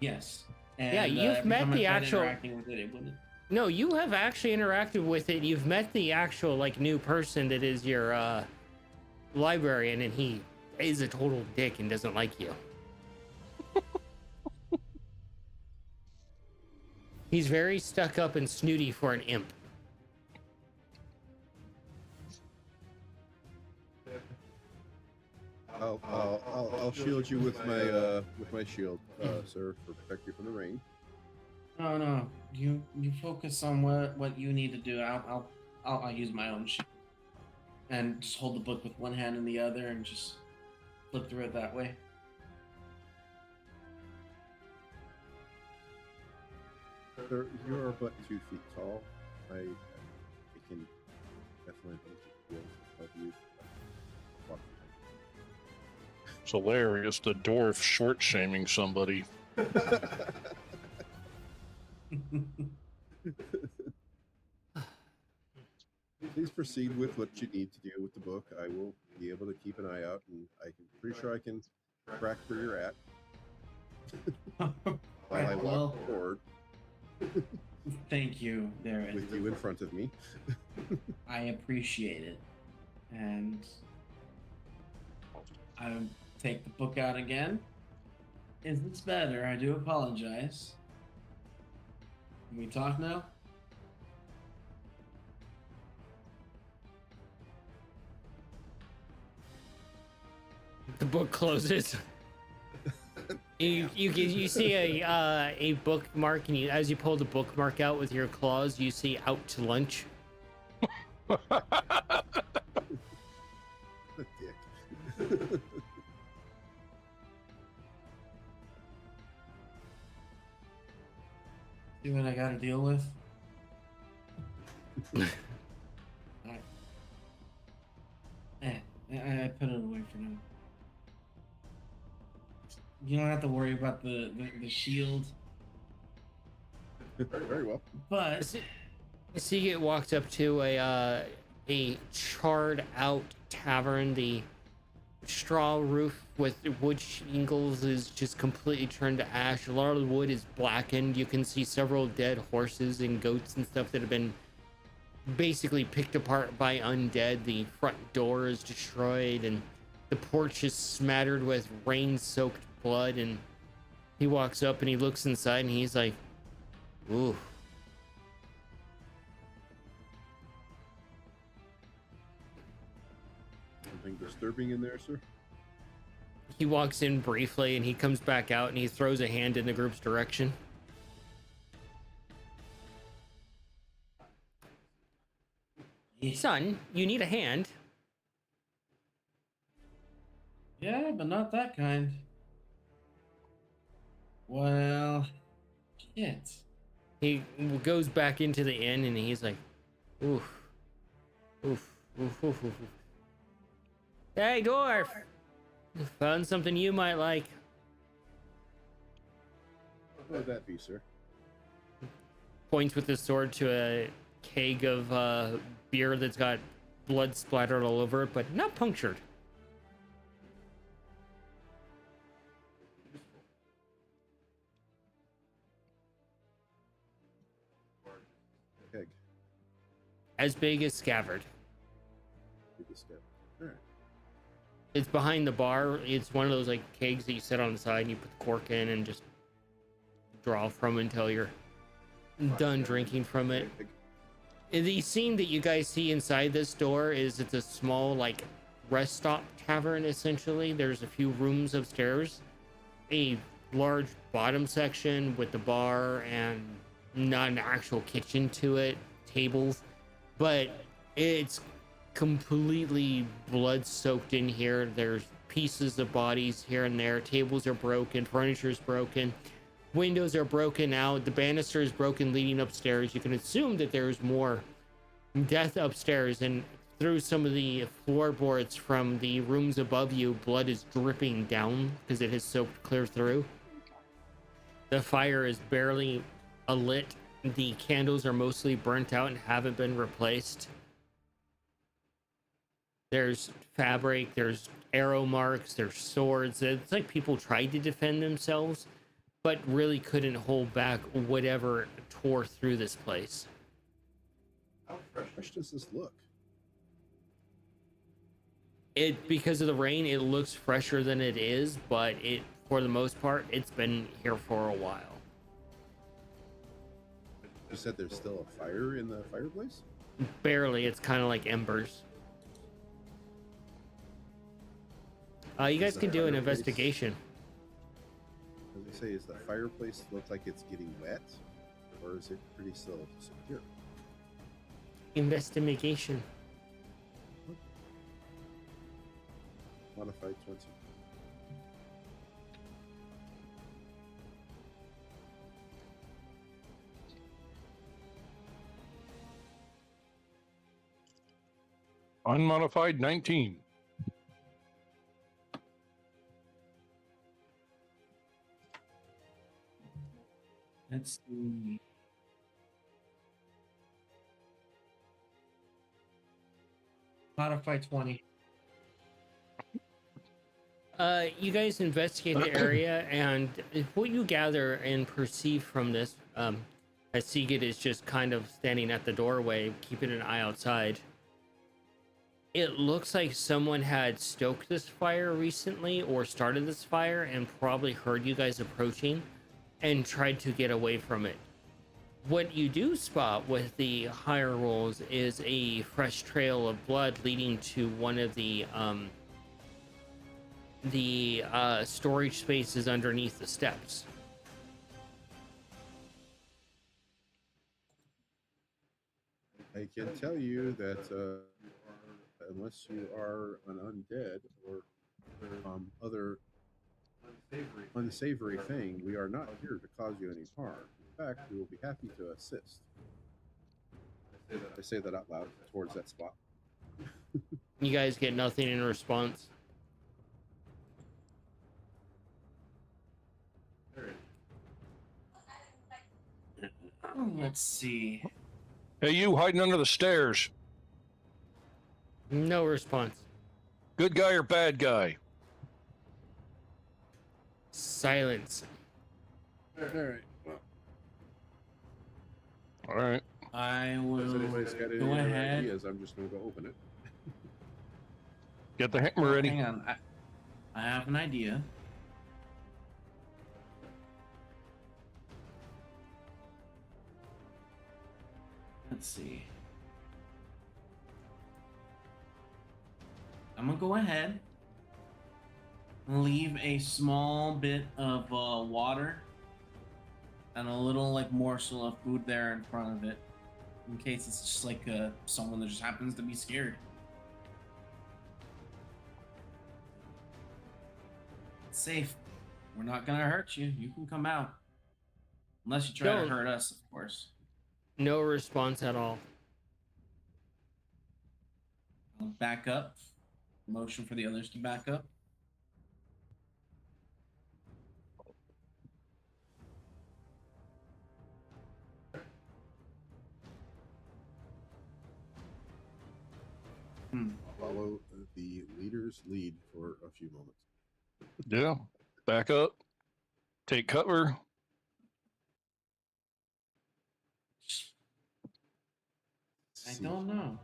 Yes. Yeah, you've every met time I the tried actual- interacting with it, it wouldn't. No, you have actually interacted with it. You've met the actual like new person that is your librarian, and he is a total dick and doesn't like you. He's very stuck up and snooty for an imp. I'll shield you with my shield, sir, for protect you from the rain. No. You focus on what you need to do. I'll use my own shield. And just hold the book with one hand and the other and just flip through it that way. Sir, you are but 2 feet tall. I can definitely hold you. of you. It's hilarious. The dwarf short shaming somebody. Please proceed with what you need to do with the book. I will be able to keep an eye out, and pretty sure I can track where you're at while I walk forward Thank you, there. with you in front of me. I appreciate it, and I'll take the book out again. Is this better? I do apologize. Can we talk now? The book closes. You see a bookmark, and as you pull the bookmark out with your claws, you see "out to lunch." Dick. See what I got to deal with? I put it away for now. You don't have to worry about the shield. Very well. But Seagate walks up to a charred out tavern. The straw roof with wood shingles is just completely turned to ash. A lot of the wood is blackened. You can see several dead horses and goats and stuff that have been basically picked apart by undead. The front door is destroyed, and the porch is smattered with rain-soaked blood. And he walks up and he looks inside, and he's like, "Ooh." Something disturbing in there, sir? He walks in briefly, and he comes back out, and he throws a hand in the group's direction. "Son, you need a hand." yeah, but not that kind. Well, shit. He goes back into the inn, and he's like, "Oof, oof, oof, oof, oof. Hey, dwarf, found something you might like." What would that be, sir? Points with his sword to a keg of beer that's got blood splattered all over it, but not punctured. Keg. As big as scabbard. Biggest step. All right. It's behind the bar. It's one of those like kegs that you set on the side and you put the cork in and just draw from until you're done drinking from it. The scene that you guys see inside this door is it's a small like rest stop tavern essentially. There's a few rooms upstairs, a large bottom section with the bar and not an actual kitchen to it, tables, but it's completely blood soaked in here. There's pieces of bodies here and there. Tables are broken, furniture's broken, windows are broken out, the banister is broken leading upstairs. You can assume that there's more death upstairs, and through some of the floorboards from the rooms above you, blood is dripping down because it has soaked clear through. The fire is barely lit. The candles are mostly burnt out and haven't been replaced. There's fabric, there's arrow marks, there's swords. It's like people tried to defend themselves, but really couldn't hold back whatever tore through this place. How fresh does this look? Because of the rain, it looks fresher than it is, but for the most part, it's been here for a while. You said there's still a fire in the fireplace? Barely. It's kind of like embers. You guys can do an investigation. As I say, is the fireplace look like it's getting wet, or is it pretty still secure? Investigation. Modified 20. Unmodified 19. Let's see. Modify 20. You guys investigate the area, and what you gather and perceive from this, as Seagate is just kind of standing at the doorway, keeping an eye outside. It looks like someone had stoked this fire recently, or started this fire, and probably heard you guys approaching, and tried to get away from it. What you do spot with the higher rolls is a fresh trail of blood leading to one of the storage spaces underneath the steps. I can tell you that unless you are an undead or other unsavory thing, we are not here to cause you any harm. In fact, we will be happy to assist. I say that out loud towards that spot. You guys get nothing in response. Let's see. Hey, you hiding under the stairs. No response. Good guy or bad guy? Silence. All right. Well, All right. I if will anybody's got any go other ahead. ideas, I'm just going to go open it. Get the hammer ready. Hang on. I have an idea. Let's see. I'm gonna go ahead and leave a small bit of water and a little like morsel of food there in front of it, in case it's just like someone that just happens to be scared. It's safe. We're not gonna hurt you. You can come out, unless you try Don't. to hurt us, of course. No response at all. I'll back up. Motion for the others to back up. Follow the leader's lead for a few moments. Yeah. Back up. Take cover. I don't know.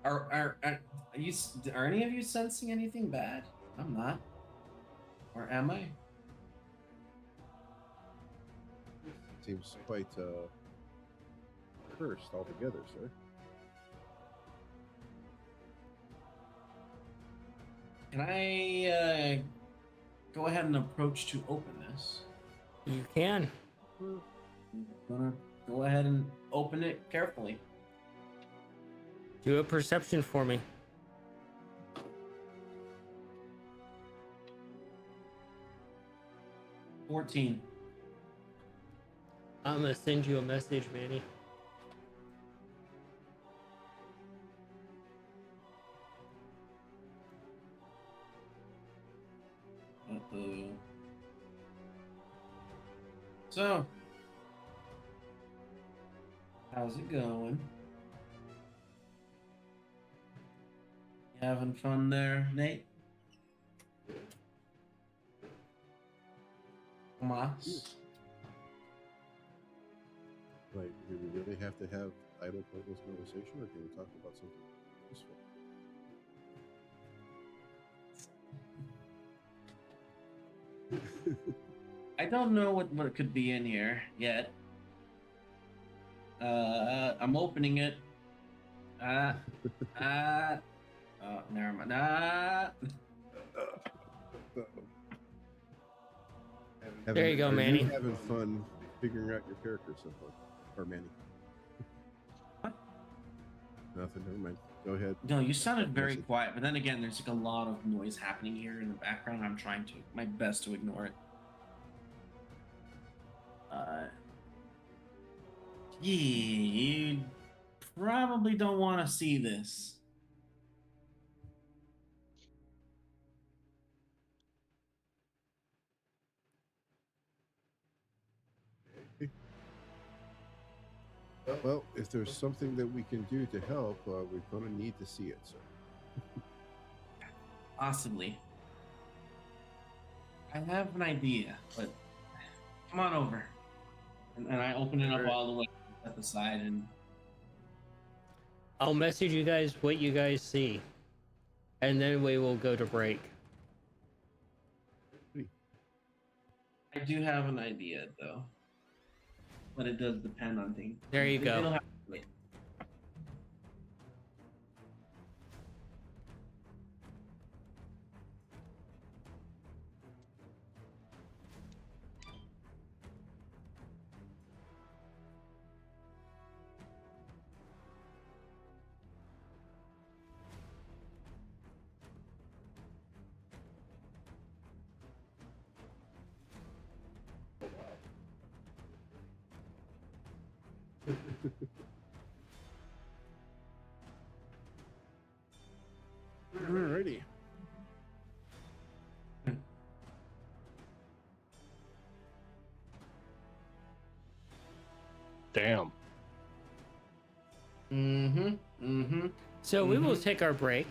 Are any of you sensing anything bad? I'm not. Or am I? Seems quite cursed altogether, sir. Can I go ahead and approach to open this? You can. I'm gonna go ahead and open it carefully. Do a perception for me. 14. I'm gonna send you a message, Manny. Uh-oh. So, how's it going? You having fun there, Nate? Tomas? Like, do we really have to have idle, pointless conversation, or can we talk about something useful? I don't know what could be in here yet. I'm opening it. Oh, never mind. There you go, Are Manny. You having fun figuring out your character so far, or Manny? What? Nothing. Never mind. Go ahead. No, you sounded very Listen. quiet, but then again, there's like a lot of noise happening here in the background. I'm trying to my best to ignore it. Yeah, probably don't want to see this. Well, if there's something that we can do to help, we're going to need to see it, sir. Possibly. I have an idea, but come on over. And I open it up Alright. all the way at the side, and I'll message you guys what you guys see, and then we will go to break. I do have an idea though, but it does depend on things. There you go. It'll have to wait. Alrighty. Damn. Mm-hmm. Mm-hmm. So we will take our break.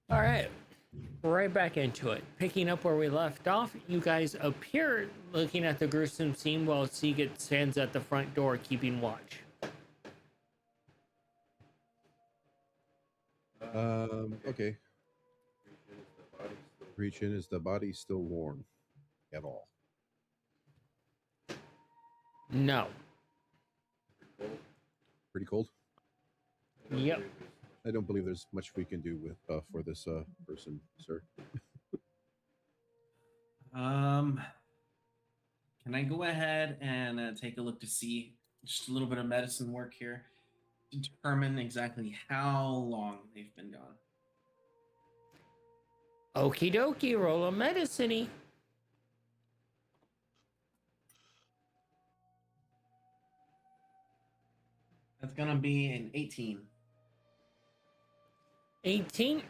All right, right back into it. Picking up where we left off, you guys appear looking at the gruesome scene while Seagate stands at the front door keeping watch. Okay. Reach in. Is the body still warm at all? No. Pretty cold. Yep. I don't believe there's much we can do with for this person, sir. Can I go ahead and take a look to see just a little bit of medicine work here to determine exactly how long they've been gone? Okie dokie, roll a medicine-y. That's gonna be an 18. 18.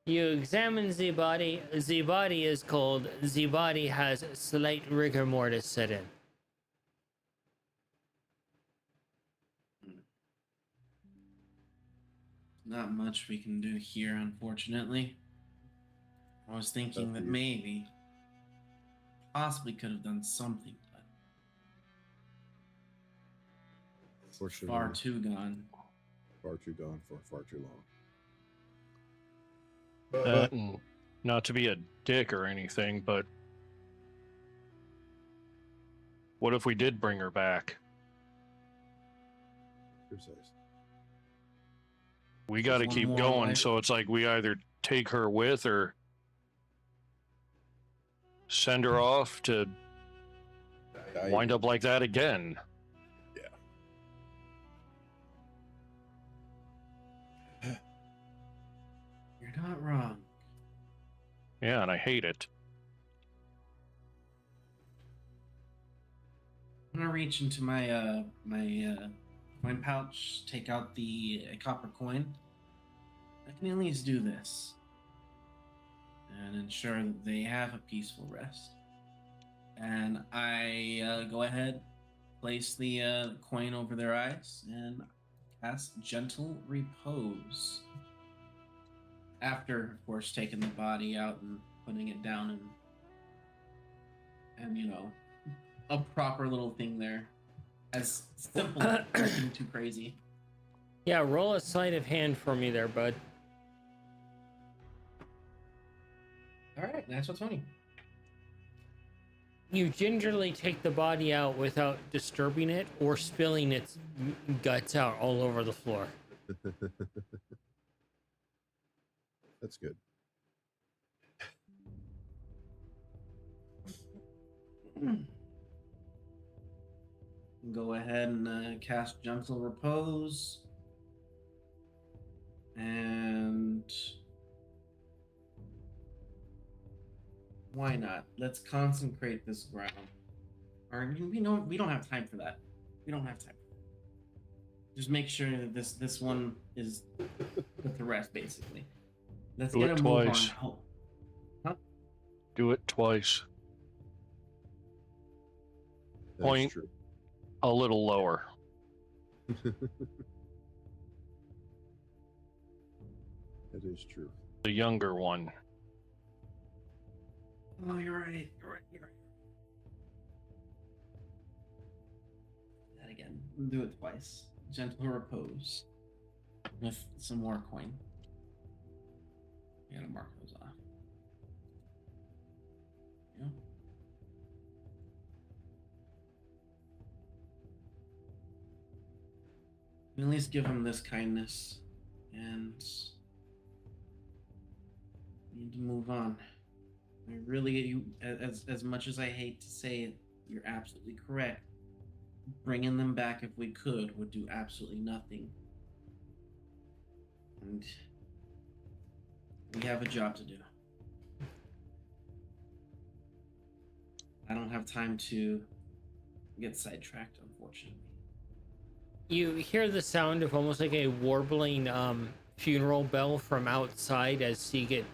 You examine the body. The body is cold. The body has slight rigor mortis set in. Not much we can do here, unfortunately. I was thinking that you. maybe, possibly could have done something, but it's Fortunately, far too gone. far too gone for far too long. And not to be a dick or anything, but what if we did bring her back? Precise. We got to one keep more going, life. so it's like we either take her with or send her off to wind up like that again. You're not wrong. Yeah, and I hate it. I'm gonna reach into my coin pouch, take out the copper coin. I can at least do this and ensure that they have a peaceful rest. And I go ahead, place the coin over their eyes, and cast Gentle Repose. After, of course, taking the body out and putting it down and you know, a proper little thing there. As simple, nothing too crazy. Yeah, roll a sleight of hand for me there, bud. All right, natural 20. You gingerly take the body out without disturbing it or spilling its guts out all over the floor. That's good. Go ahead and cast Gentle Repose. And why not? Let's consecrate this ground. Or we don't have time for that. We don't have time. Just make sure that this one is with the rest, basically. Let's Do get it a move twice. on home. Do it twice. That's Point. true. A little lower. That is true. The younger one. Oh, you're right. You're right. You're right. That again. Do it twice. Gentle Repose. With some more coin. You gotta mark those off. Yeah. At least give him this kindness. And need to move on. I really, as much as I hate to say it, you're absolutely correct. Bringing them back if we could would do absolutely nothing. And we have a job to do. I don't have time to get sidetracked, unfortunately. You hear the sound of almost like a warbling funeral bell from outside as Seagate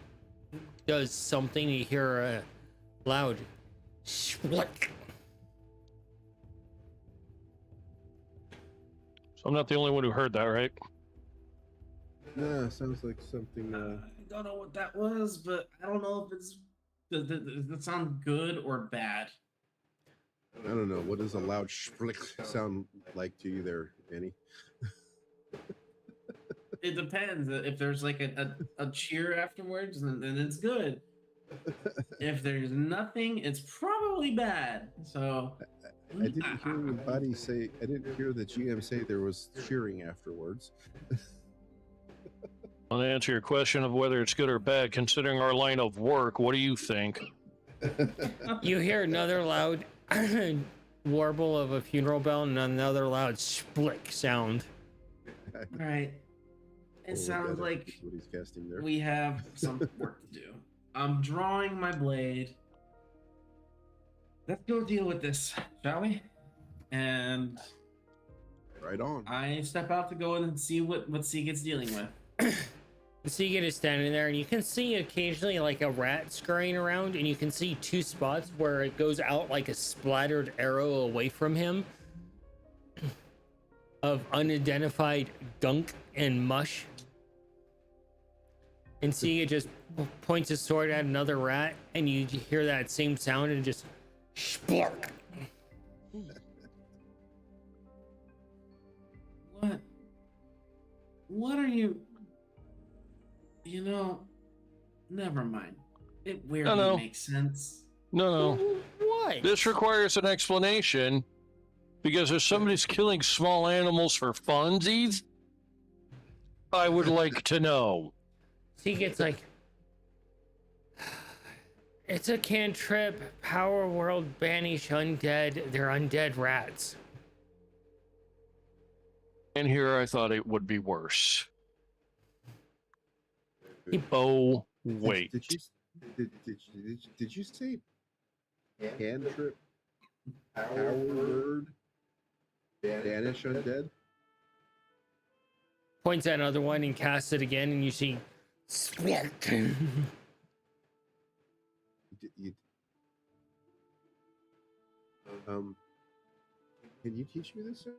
does something. You hear a loud "What?" So I'm not the only one who heard that, right? Nah, sounds like something don't know what that was, but I don't know if does it sound good or bad. I don't know. What does a loud splick sound like to you there, Danny? It depends. If there's like a cheer afterwards, then it's good. If there's nothing, it's probably bad. So I didn't hear anybody say. I didn't hear the GM say there was cheering afterwards. I'll answer your question of whether it's good or bad, considering our line of work. What do you think? You hear another loud warble of a funeral bell and another loud splick sound. All right. It sounds like what he's casting there. we have some work to do. I'm drawing my blade. Let's go deal with this, shall we? And Right on. I step out to go in and see what Seagit's dealing with. Seagate is standing there, and you can see occasionally like a rat scurrying around, and you can see two spots where it goes out like a splattered arrow away from him of unidentified gunk and mush. And Seagate just points his sword at another rat, and you hear that same sound and just splurk. What are you? You know, never mind. It weirdly No. makes sense. No. What? This requires an explanation, because if somebody's killing small animals for funsies, I would like to know. Seagate's like, it's a cantrip, power world, banish undead. They're undead rats. And here I thought it would be worse. Oh, wait. Did you say cantrip, power word, banish undead? Points at another one and casts it again, and you see splurk. Can you teach me this, sir?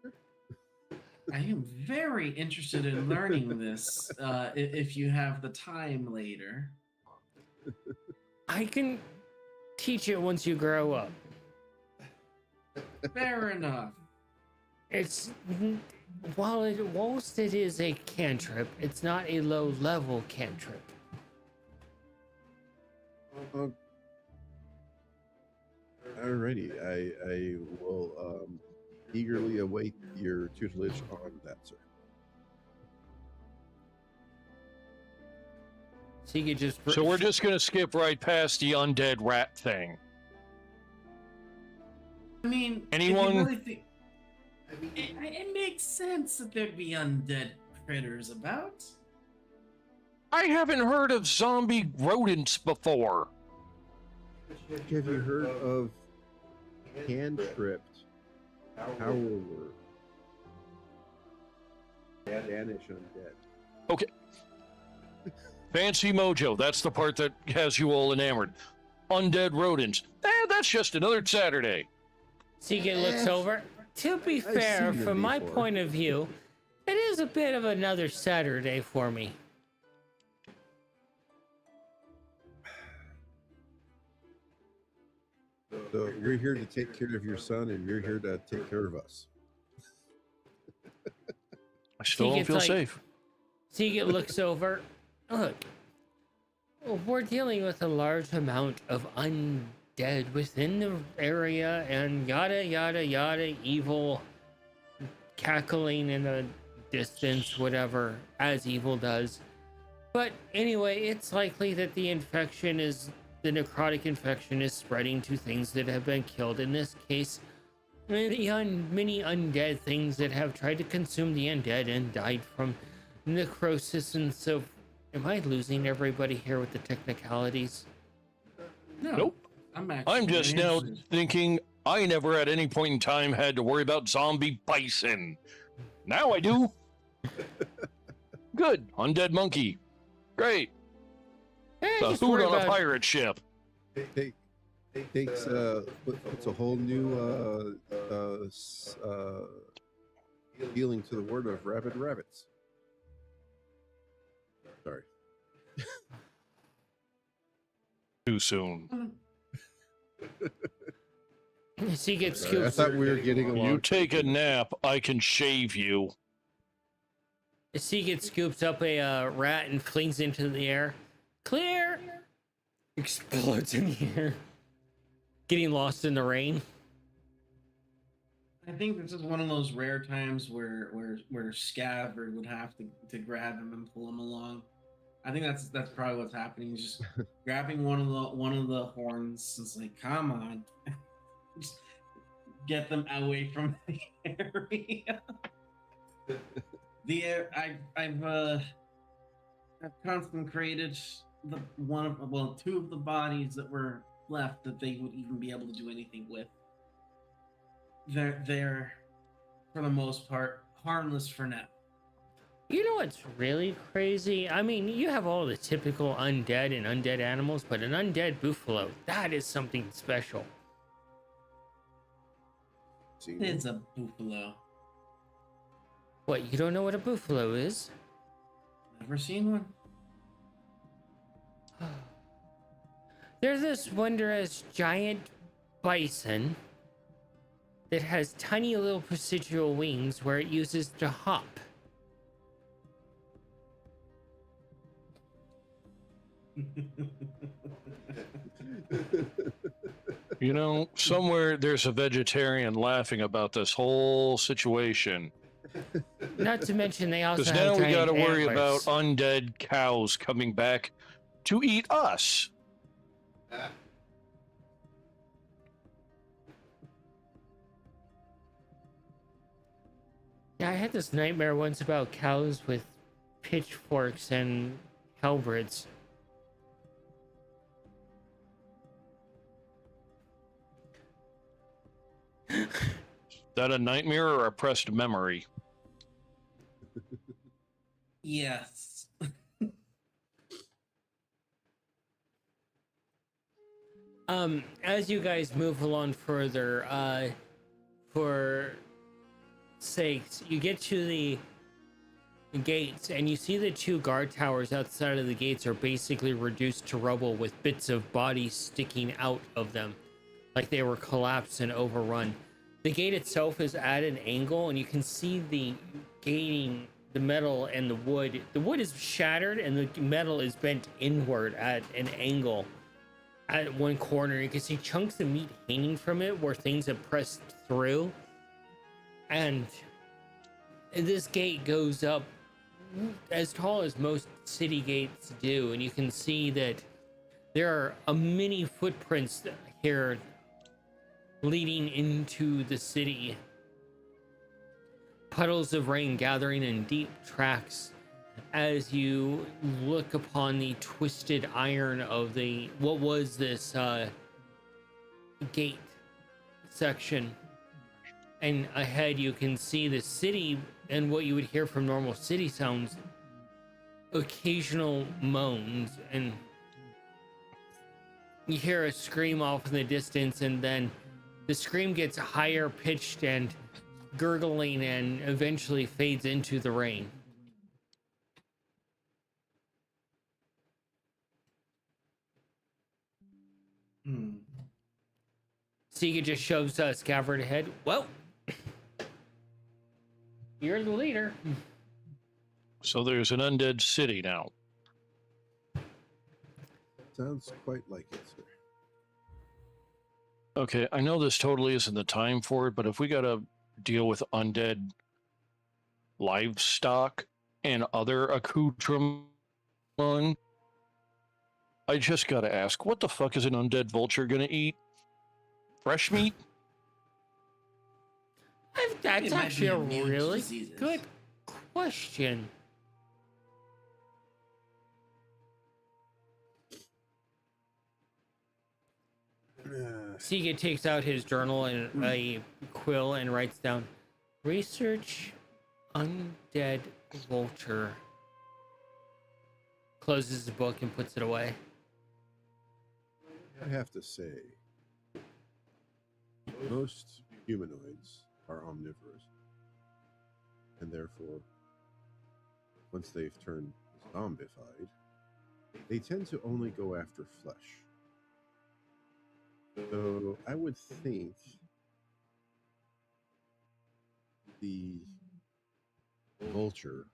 I am very interested in learning this. If you have the time later. I can teach it once you grow up. Fair enough. It's whilst it is a cantrip, it's not a low-level cantrip. Alrighty, I will eagerly await your tutelage on that, sir. So you could just. So we're just going to skip right past the undead rat thing. I mean, Anyone? if you really think, it makes sense that there'd be undead critters about. I haven't heard of zombie rodents before. Have you heard of cantripped power word? Banish undead. Okay. Fancy mojo. That's the part that has you all enamored. Undead rodents. That's just another Saturday. Seagate looks over. To be fair, seen them from my before. point of view, it is a bit of another Saturday for me. So we're here to take care of your son, and you're here to take care of us. I still don't Seagate's feel like- safe. Seagate looks over. Look, we're dealing with a large amount of undead within the area, and yada yada yada, evil cackling in the distance, whatever, as evil does. But anyway, it's likely that the necrotic infection is spreading to things that have been killed. In this case, many undead things that have tried to consume the undead and died from necrosis. And so, am I losing everybody here with the technicalities? No, Nope. I'm just very now interested. thinking I never at any point in time had to worry about zombie bison. Now I do. Good. Undead monkey. Great. Hey, A just hoot worry on a about- pirate ship. Takes puts a whole new feeling to the word of rabid rabbits. Sorry. Too soon. Seagate Sorry, I scoops. thought we were getting along. You take a nap, I can shave you. Seagate scoops up a rat and flings into the air. Clear! Explodes in the air. Getting lost in the rain. I think this is one of those rare times where Scabbard would have to grab him and pull him along. I think that's probably what's happening. He's just grabbing one of the horns. It's like, come on, just get them away from the area. I've consecrated two of the bodies that were left that they would even be able to do anything with. They're for the most part harmless for now. You know what's really crazy? I mean, you have all the typical undead and undead animals, but an undead buffalo, that is something special. It's a buffalo. What, you don't know what a buffalo is? Never seen one. There's this wondrous giant bison that has tiny little procedural wings where it uses to hop. You know, somewhere there's a vegetarian laughing about this whole situation. Not to mention they also Because have now we got to giant worry about antlers. undead cows coming back to eat us. Yeah, I had this nightmare once about cows with pitchforks and halberds. Is that a nightmare or a repressed memory? Yes. As you guys move along further, for sakes, you get to the gates and you see the two guard towers outside of the gates are basically reduced to rubble with bits of bodies sticking out of them, like they were collapsed and overrun. The gate itself is at an angle and you can see the gating, the metal and the wood. The wood is shattered and the metal is bent inward at an angle. At one corner, you can see chunks of meat hanging from it where things have pressed through. And this gate goes up as tall as most city gates do. And you can see that there are many footprints here leading into the city. Puddles of rain gathering in deep tracks as you look upon the twisted iron of the what was this gate section, and ahead you can see the city and what you would hear from normal city sounds, occasional moans, and you hear a scream off in the distance, and then the scream gets higher pitched and gurgling and eventually fades into the rain. Sega just shoves Scabbard ahead. Well, you're the leader. So there's an undead city now. Sounds quite like it, sir. Okay, I know this totally isn't the time for it, but if we got to deal with undead livestock and other accoutrement, I just got to ask, what the fuck is an undead vulture going to eat? Fresh meat? That's actually a immune to really diseases. good question. Sega takes out his journal and a quill and writes down, research undead vulture. Closes the book and puts it away. I have to say, most humanoids are omnivorous, and therefore, once they've turned zombified, they tend to only go after flesh. So I would think the vulture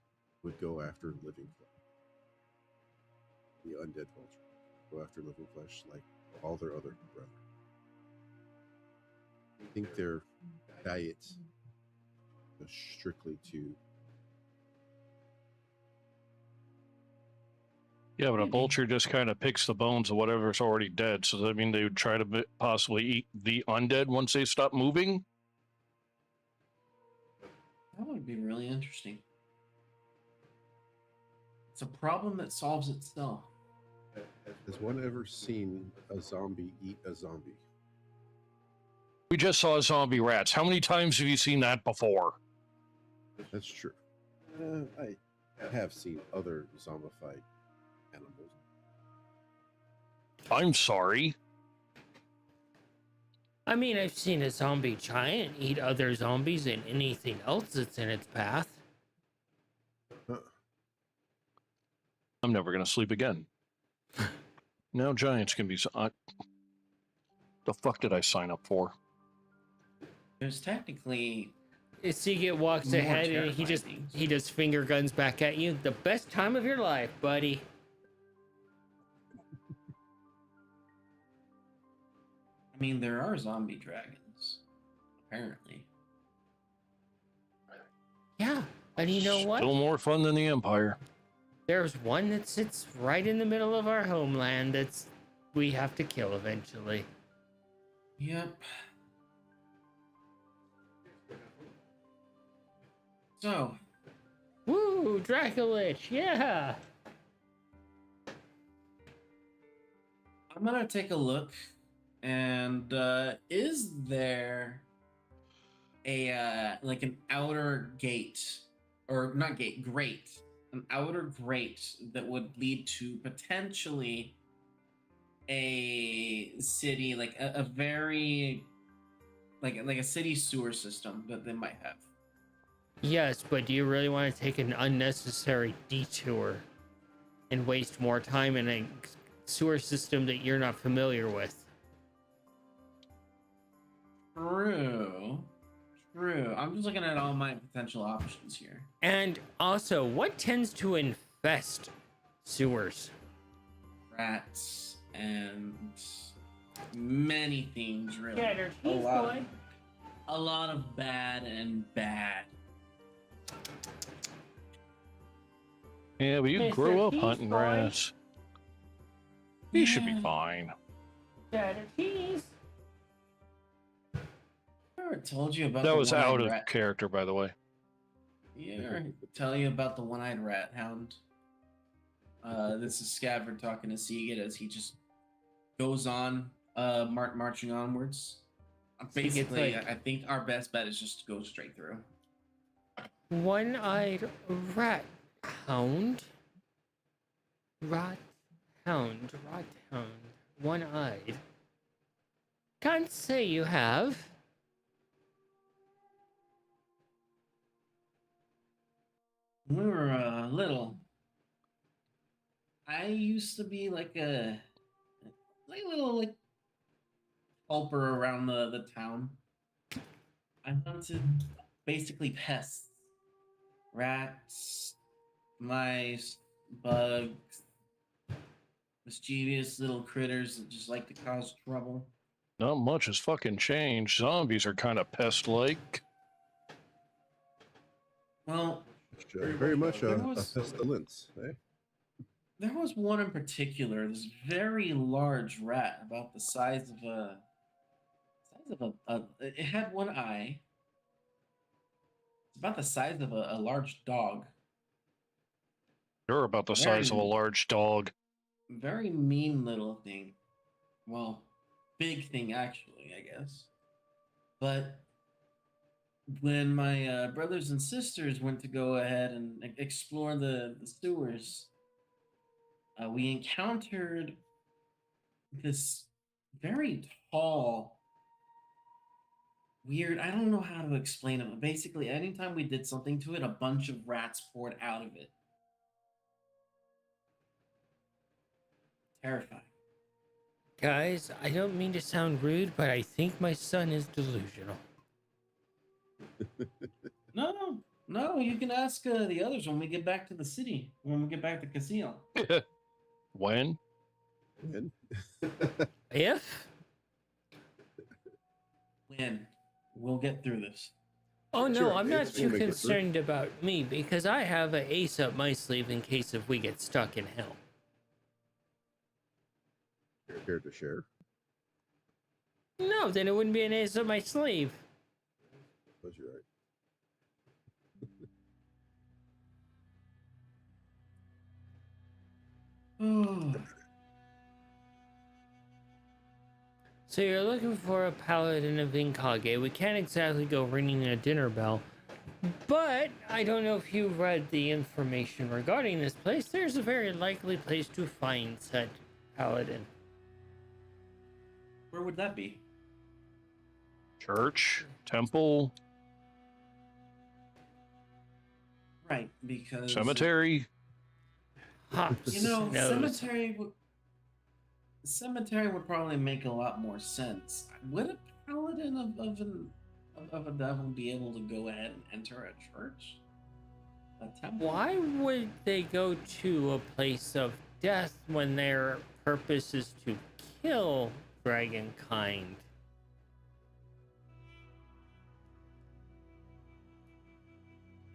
would go after living flesh. The undead vulture go after living flesh like all their other brethren. I think their diet is strictly to Yeah, but a Maybe. vulture just kind of picks the bones of whatever's already dead. So, I mean, they would try to possibly eat the undead once they stop moving. That would be really interesting. It's a problem that solves itself. Has one ever seen a zombie eat a zombie? We just saw zombie rats. How many times have you seen that before? That's true. I have seen other zombified animals. I'm sorry. I mean, I've seen a zombie giant eat other zombies and anything else that's in its path. I'm never going to sleep again. Now giants can be... the fuck did I sign up for? There's technically Seagate walks more ahead and terrifying things. he just finger guns back at you. The best time of your life, buddy. I mean, there are zombie dragons, apparently. Yeah, and you know what? Still more fun than the Empire. There's one that sits right in the middle of our homeland that's we have to kill eventually. Yep. So, Woo, Dracolich, yeah. I'm gonna take a look, and is there a like an outer gate, or not gate, grate, an outer grate that would lead to potentially a city, like a very like a city sewer system that they might have? Yes, but do you really want to take an unnecessary detour and waste more time in a sewer system that you're not familiar with? True. I'm just looking at all my potential options here. And also, what tends to infest sewers? Rats and many things, really. Cheddar a cheese, lot, boy. a lot of bad and bad. Yeah, but you Mr. grow up Cheese hunting Boy. rats. You should be Yeah. fine. Cheddar cheese. I ever told you about That the was one-eyed out of rat? character, by the way. You ever tell you about the one-eyed rat hound? This is Scavard talking to Seagate as he just goes on, marching onwards. Basically, like- I think our best bet is just to go straight through. One-eyed rat hound. Rat hound. One-eyed. Can't say you have. When we were little, I used to be like a little helper around the town. I hunted basically pests, rats, mice, bugs, mischievous little critters that just like to cause trouble. Not much has fucking changed. Zombies are kind of pest-like. Well, Very much There a was- pestilence. Eh? there was one in particular, this very large rat, about the size of it had one eye. It's about the size of a large dog. You're about the size of a Very- large dog. Very mean little thing. Well, big thing actually, I guess. But when my brothers and sisters went to go ahead and explore the sewers, we encountered this very tall, weird, I don't know how to explain it, but basically anytime we did something to it, a bunch of rats poured out of it. Terrifying. Guys, I don't mean to sound rude, but I think my son is delusional. No, you can ask the others when we get back to the city, when we get back to Casino. When? And If? When? We'll get through this. Oh no, Sure, I'm not we'll too make it through. concerned about me because I have an ace up my sleeve in case if we get stuck in hell. care to share? No, then it wouldn't be an ace up my sleeve. Suppose you're right. Oh, So you're looking for a paladin of Vinkage. We can't exactly go ringing a dinner bell, but I don't know if you read the information regarding this place. There's a very likely place to find said paladin. where would that be? Church? Temple? Right, because Cemetery? Hops. you know, knows. cemetery would probably make a lot more sense. Would a paladin of a devil be able to go ahead and enter a church? A temple? Why would they go to a place of death when their purpose is to kill dragonkind?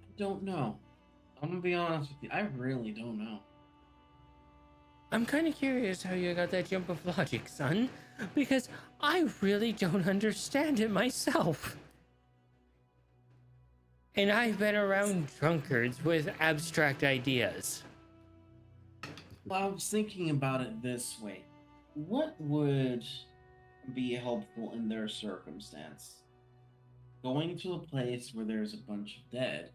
I don't know. I'm gonna be honest with you. I really don't know. I'm kind of curious how you got that jump of logic, son, because I really don't understand it myself. And I've been around drunkards with abstract ideas. Well, I was thinking about it this way. What would be helpful in their circumstance? Going to a place where there's a bunch of dead.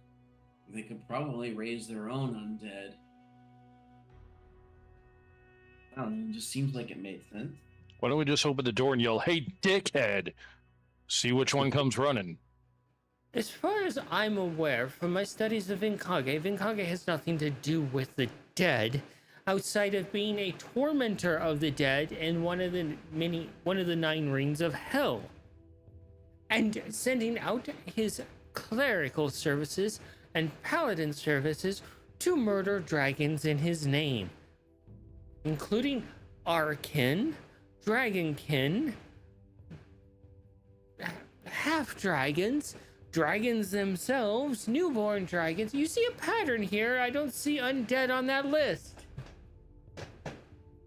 They could probably raise their own undead. I don't know, it just seems like it made sense. Why don't we just open the door and yell, "Hey, dickhead!" See which one comes running. As far as I'm aware from my studies of Vinkage has nothing to do with the dead, outside of being a tormentor of the dead in one of the 9 rings of hell, and sending out his clerical services and paladin services to murder dragons in his name, including Arkin, Dragonkin, half dragons, dragons themselves, newborn dragons. You see a pattern here. I don't see undead on that list.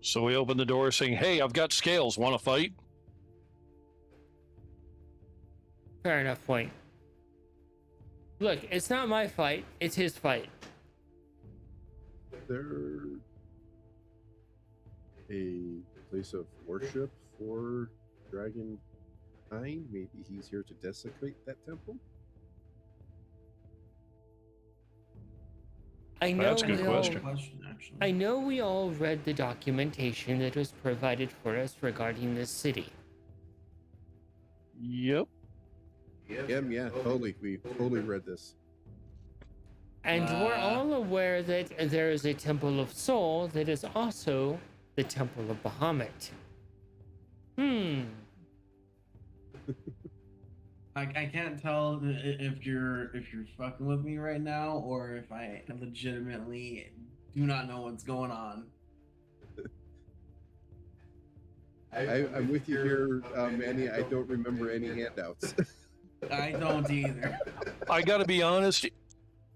So we open the door saying, "Hey, I've got scales. Want to fight?" Fair enough point. Look, it's not my fight, it's his fight. There a place of worship for dragon kind? Maybe he's here to desecrate that temple? I know That's a good we all- question. Actually. I know we all read the documentation that was provided for us regarding this city. Yep. Yeah, totally. We totally read this. And we're all aware that there is a Temple of Soul that is also the Temple of Bahamut. I can't tell if you're fucking with me right now or if I legitimately do not know what's going on. I'm with you here, Manny. I don't remember any handouts. I don't either. I got to be honest.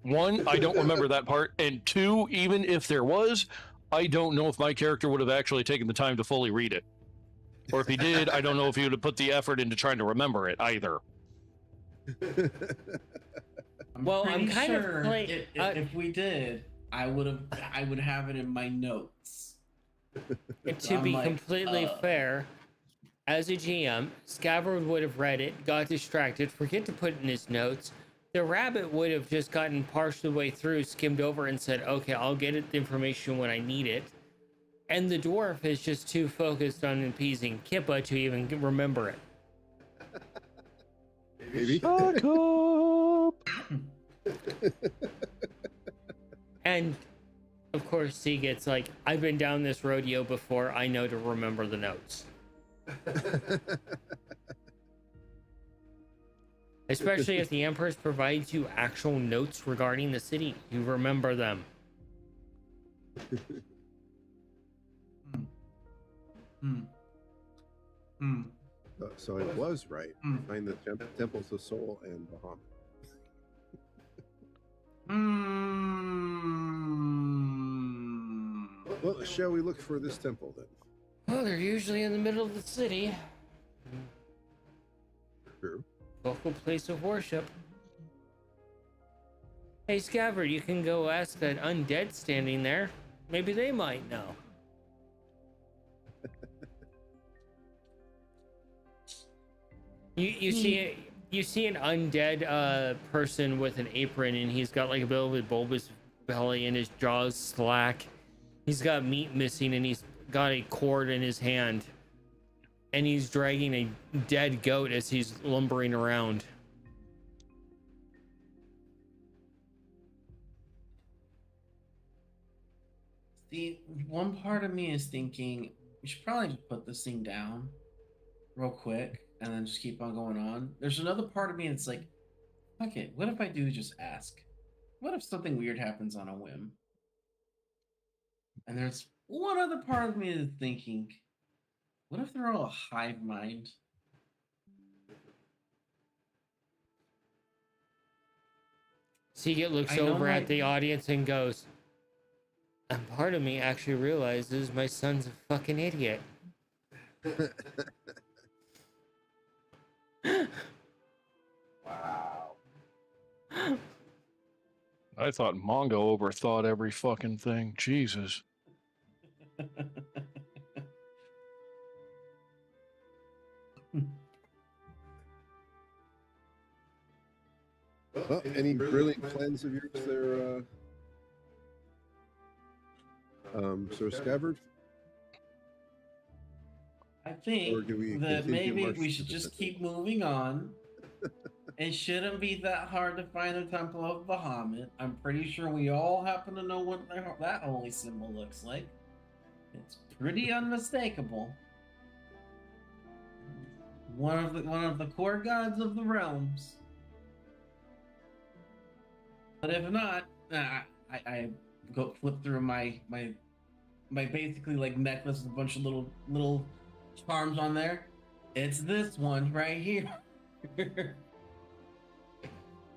1, I don't remember that part. And 2, even if there was, I don't know if my character would have actually taken the time to fully read it. Or if he did, I don't know if he would have put the effort into trying to remember it either. Well, I'm pretty kind of sure play- if we did, I would have it in my notes. To I'm be like, completely fair, as a GM, Scabbard would have read it, got distracted, forget to put it in his notes. The rabbit would have just gotten partially way through, skimmed over, and said, "Okay, I'll get it the information when I need it." And the dwarf is just too focused on appeasing Kippa to even remember it. Maybe. Shut up! And of course, he gets like, "I've been down this rodeo before. I know to remember the notes." Especially if the Empress provides you actual notes regarding the city. You remember them. Hmm. Hmm. So I was right. Mm. Find the temples of Soul and Bahamut. Hmm. Well, shall we look for this temple then? Well, they're usually in the middle of the city. True. Local place of worship. Hey, Scabbard, you can go ask that undead standing there. Maybe they might know. You see an undead person with an apron, and he's got like a bit of a bulbous belly, and his jaw's slack. He's got meat missing, and he's got a cord in his hand, and he's dragging a dead goat as he's lumbering around. See, one part of me is thinking we should probably just put this thing down real quick and then just keep on going on. There's another part of me that's like, okay, what if I do just ask? What if something weird happens on a whim? And there's one other part of me that's thinking, what if they're all a hive mind? Seagate looks over at the audience and goes, and part of me actually realizes my son's a fucking idiot. Wow. I thought Mongo overthought every fucking thing. Jesus. Well, any brilliant plans of yours there, Sir Scabbard? I think Or do we that continue maybe march we to should the just temple? keep moving on. It shouldn't be that hard to find the Temple of Bahamut. I'm pretty sure we all happen to know what that holy symbol looks like. It's pretty unmistakable. One of the core gods of the realms. But if not, I go flip through my basically like necklace with a bunch of little charms on there. It's this one right here.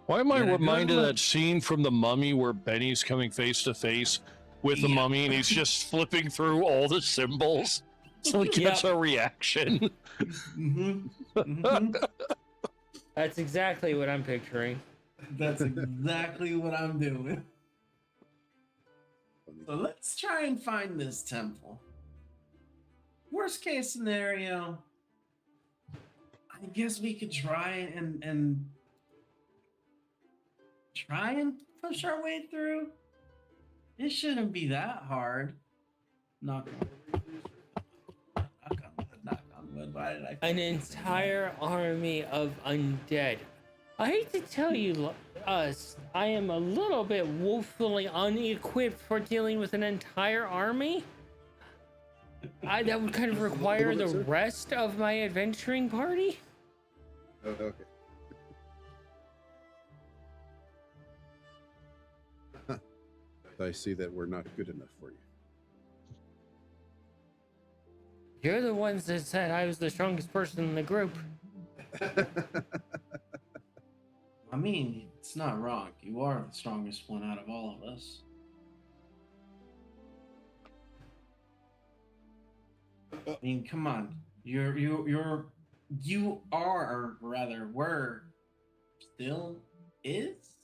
Why am I Get a good reminded of look. that scene from The Mummy where Benny's coming face to face with the Yeah. mummy and he's just flipping through all the symbols so he gets a reaction? Mm-hmm. Mm-hmm. That's exactly what I'm picturing. That's exactly what I'm doing. So let's try and find this temple. Worst case scenario, I guess we could try and try and push our way through. It shouldn't be that hard. Knock on wood. Why did I? An entire army of undead. I hate to tell you, us, I am a little bit woefully unequipped for dealing with an entire army. That would kind of require the rest of my adventuring party. Oh, okay. Huh. I see that we're not good enough for you. You're the ones that said I was the strongest person in the group. I mean, it's not wrong. You are the strongest one out of all of us. I mean, come on. You are, or rather were, still is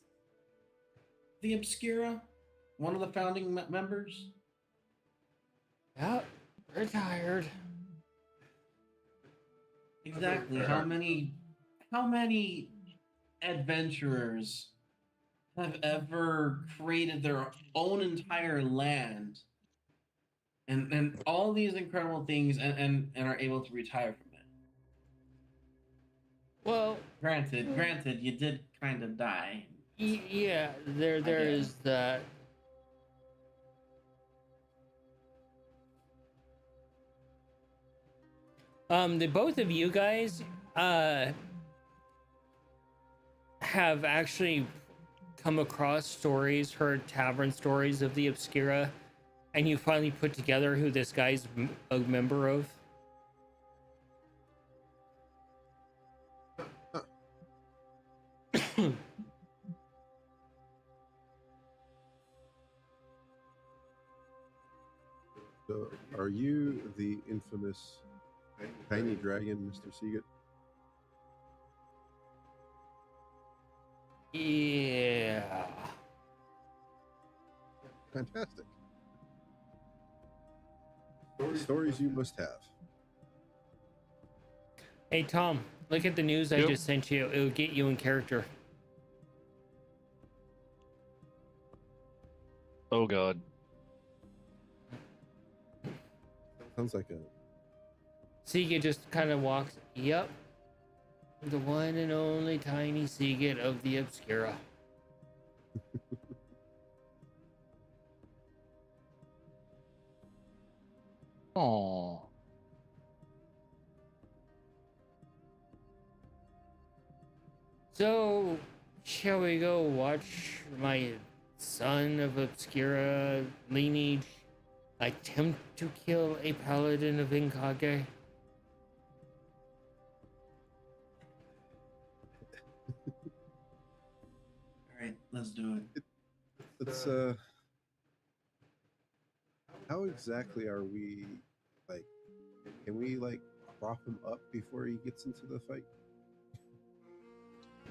the Obscura, one of the founding members. Yep, retired. Exactly. How many adventurers have ever created their own entire land and all these incredible things and are able to retire from it? Well, Granted, you did kind of die. yeah, there is that. The both of you guys have actually come across stories, heard tavern stories of the Obscura, and you finally put together who this guy's a member of. So, are you the infamous tiny dragon, Mr. Seagate? Yeah. Fantastic. Stories you must have. Hey Tom, look at the news I Yep. just sent you. It'll get you in character. Oh God. Sounds like a Seagate just kind of walks. Yep. The one and only tiny Seagate of the Obscura. Oh. So, shall we go watch my son of Obscura lineage attempt to kill a paladin of Incage? All right, let's do it. it's how exactly are we, like, can we like prop him up before he gets into the fight?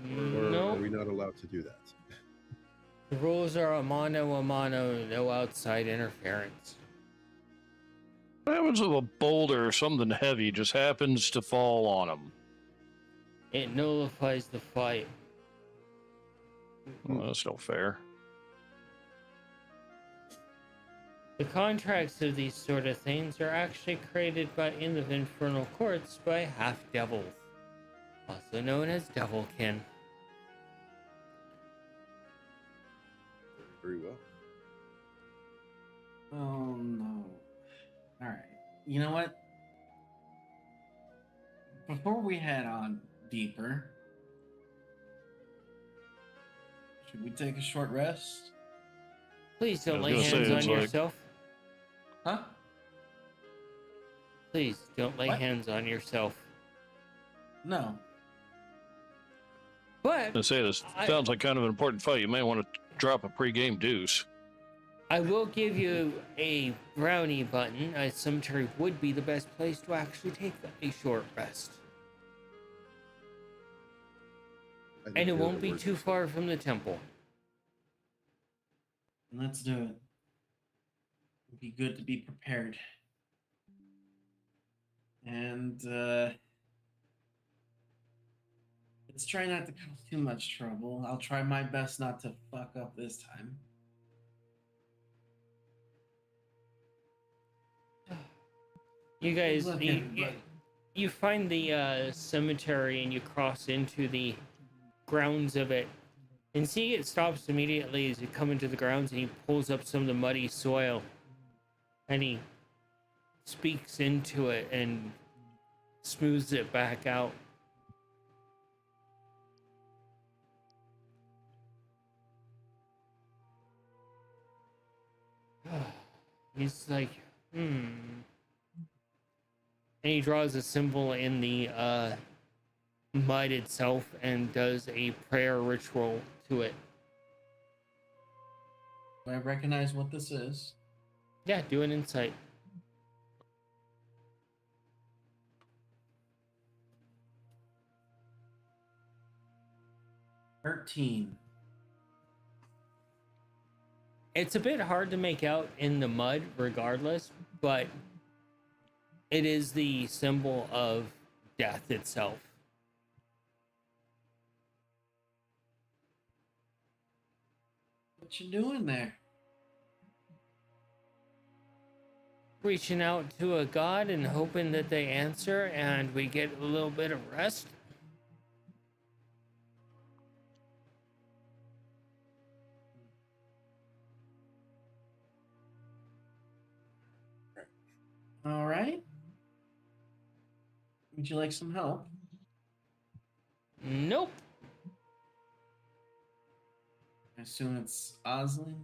Or No. are we not allowed to do that? The rules are a mano, no outside interference. What happens if a boulder or something heavy just happens to fall on him? It nullifies the fight. Well, that's no fair. The contracts of these sort of things are actually created in the infernal courts by half-devils, also known as devilkin. Very well. Oh no. All right. You know what? Before we head on deeper, should we take a short rest? Please don't I was lay gonna say, hands on it's like- yourself. Huh? Please don't lay What? hands on yourself. No. But I say this sounds like kind of an important fight. You may want to drop a pre-game deuce. I will give you a brownie button. A cemetery would be the best place to actually take a short rest. I didn't And it hear won't the be word too you said. far from the temple. Let's do it. It'd be good to be prepared. And let's try not to cause too much trouble. I'll try my best not to fuck up this time. You guys, Good luck, you, everybody. you find the cemetery and you cross into the grounds of it. And see, it stops immediately as you come into the grounds and he pulls up some of the muddy soil. And he speaks into it and smooths it back out. He's like, And he draws a symbol in the mud itself and does a prayer ritual to it. Do I recognize what this is? Yeah, do an insight. 13. It's a bit hard to make out in the mud regardless, but it is the symbol of death itself. What you doing there? Reaching out to a god and hoping that they answer and we get a little bit of rest. All right. Would you like some help? Nope. I assume it's Oslin.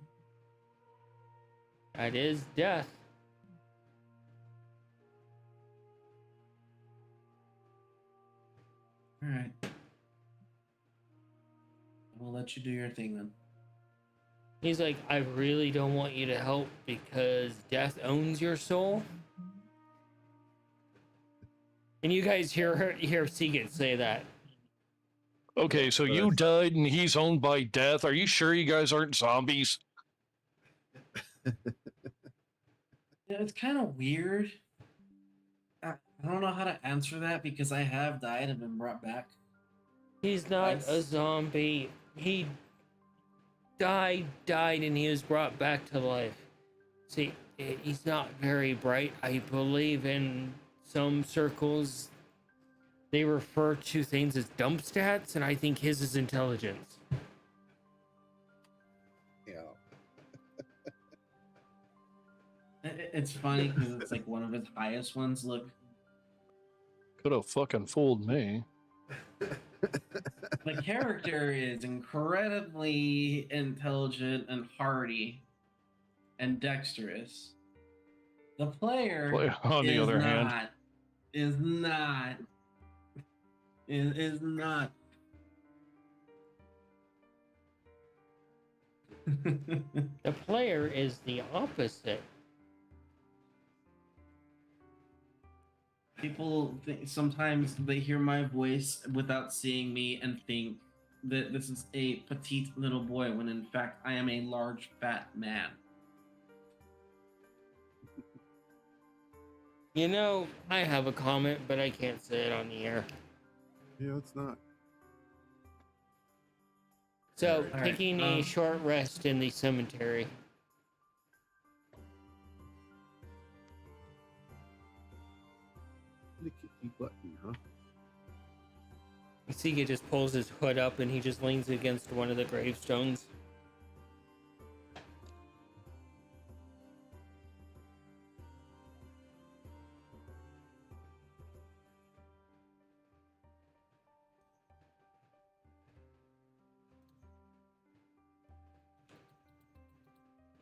That is death. All right. We'll let you do your thing then. He's like, I really don't want you to help because death owns your soul. And you guys hear Seagate say that. Okay, so you died and he's owned by death. Are you sure you guys aren't zombies? Yeah, it's kind of weird. I don't know how to answer that because I have died and been brought back. He's not a Twice. zombie. He died, and he was brought back to life. See, he's not very bright. I believe in some circles they refer to things as dump stats, and I think his is intelligence. Yeah. It's funny because it's like one of his highest ones. Look, Could have fucking fooled me. the character is incredibly intelligent and hardy and dexterous. The player On the is other hand, not. Is not. Is not. The player is the opposite. People sometimes they hear my voice without seeing me and think that this is a petite little boy when in fact I am a large fat man. You know, I have a comment, but I can't say it on the air. Yeah, it's not. So, All right, taking a short rest in the cemetery. The kicky button, huh? Seagate just pulls his hood up and he just leans against one of the gravestones.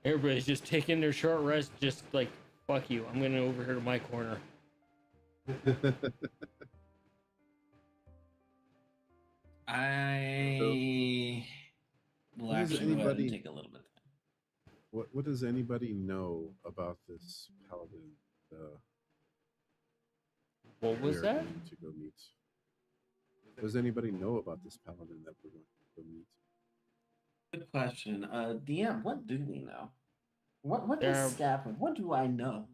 Everybody's just taking their short rest, just like, fuck you, I'm gonna over here to my corner. I will What does actually go ahead and anybody- take a little bit of time. What does anybody know about this paladin? What was we're that? going to go meet? Does anybody know about this paladin that we're going to go meet? Good question. DM, what do we know? What There does are- scaffold? What do I know?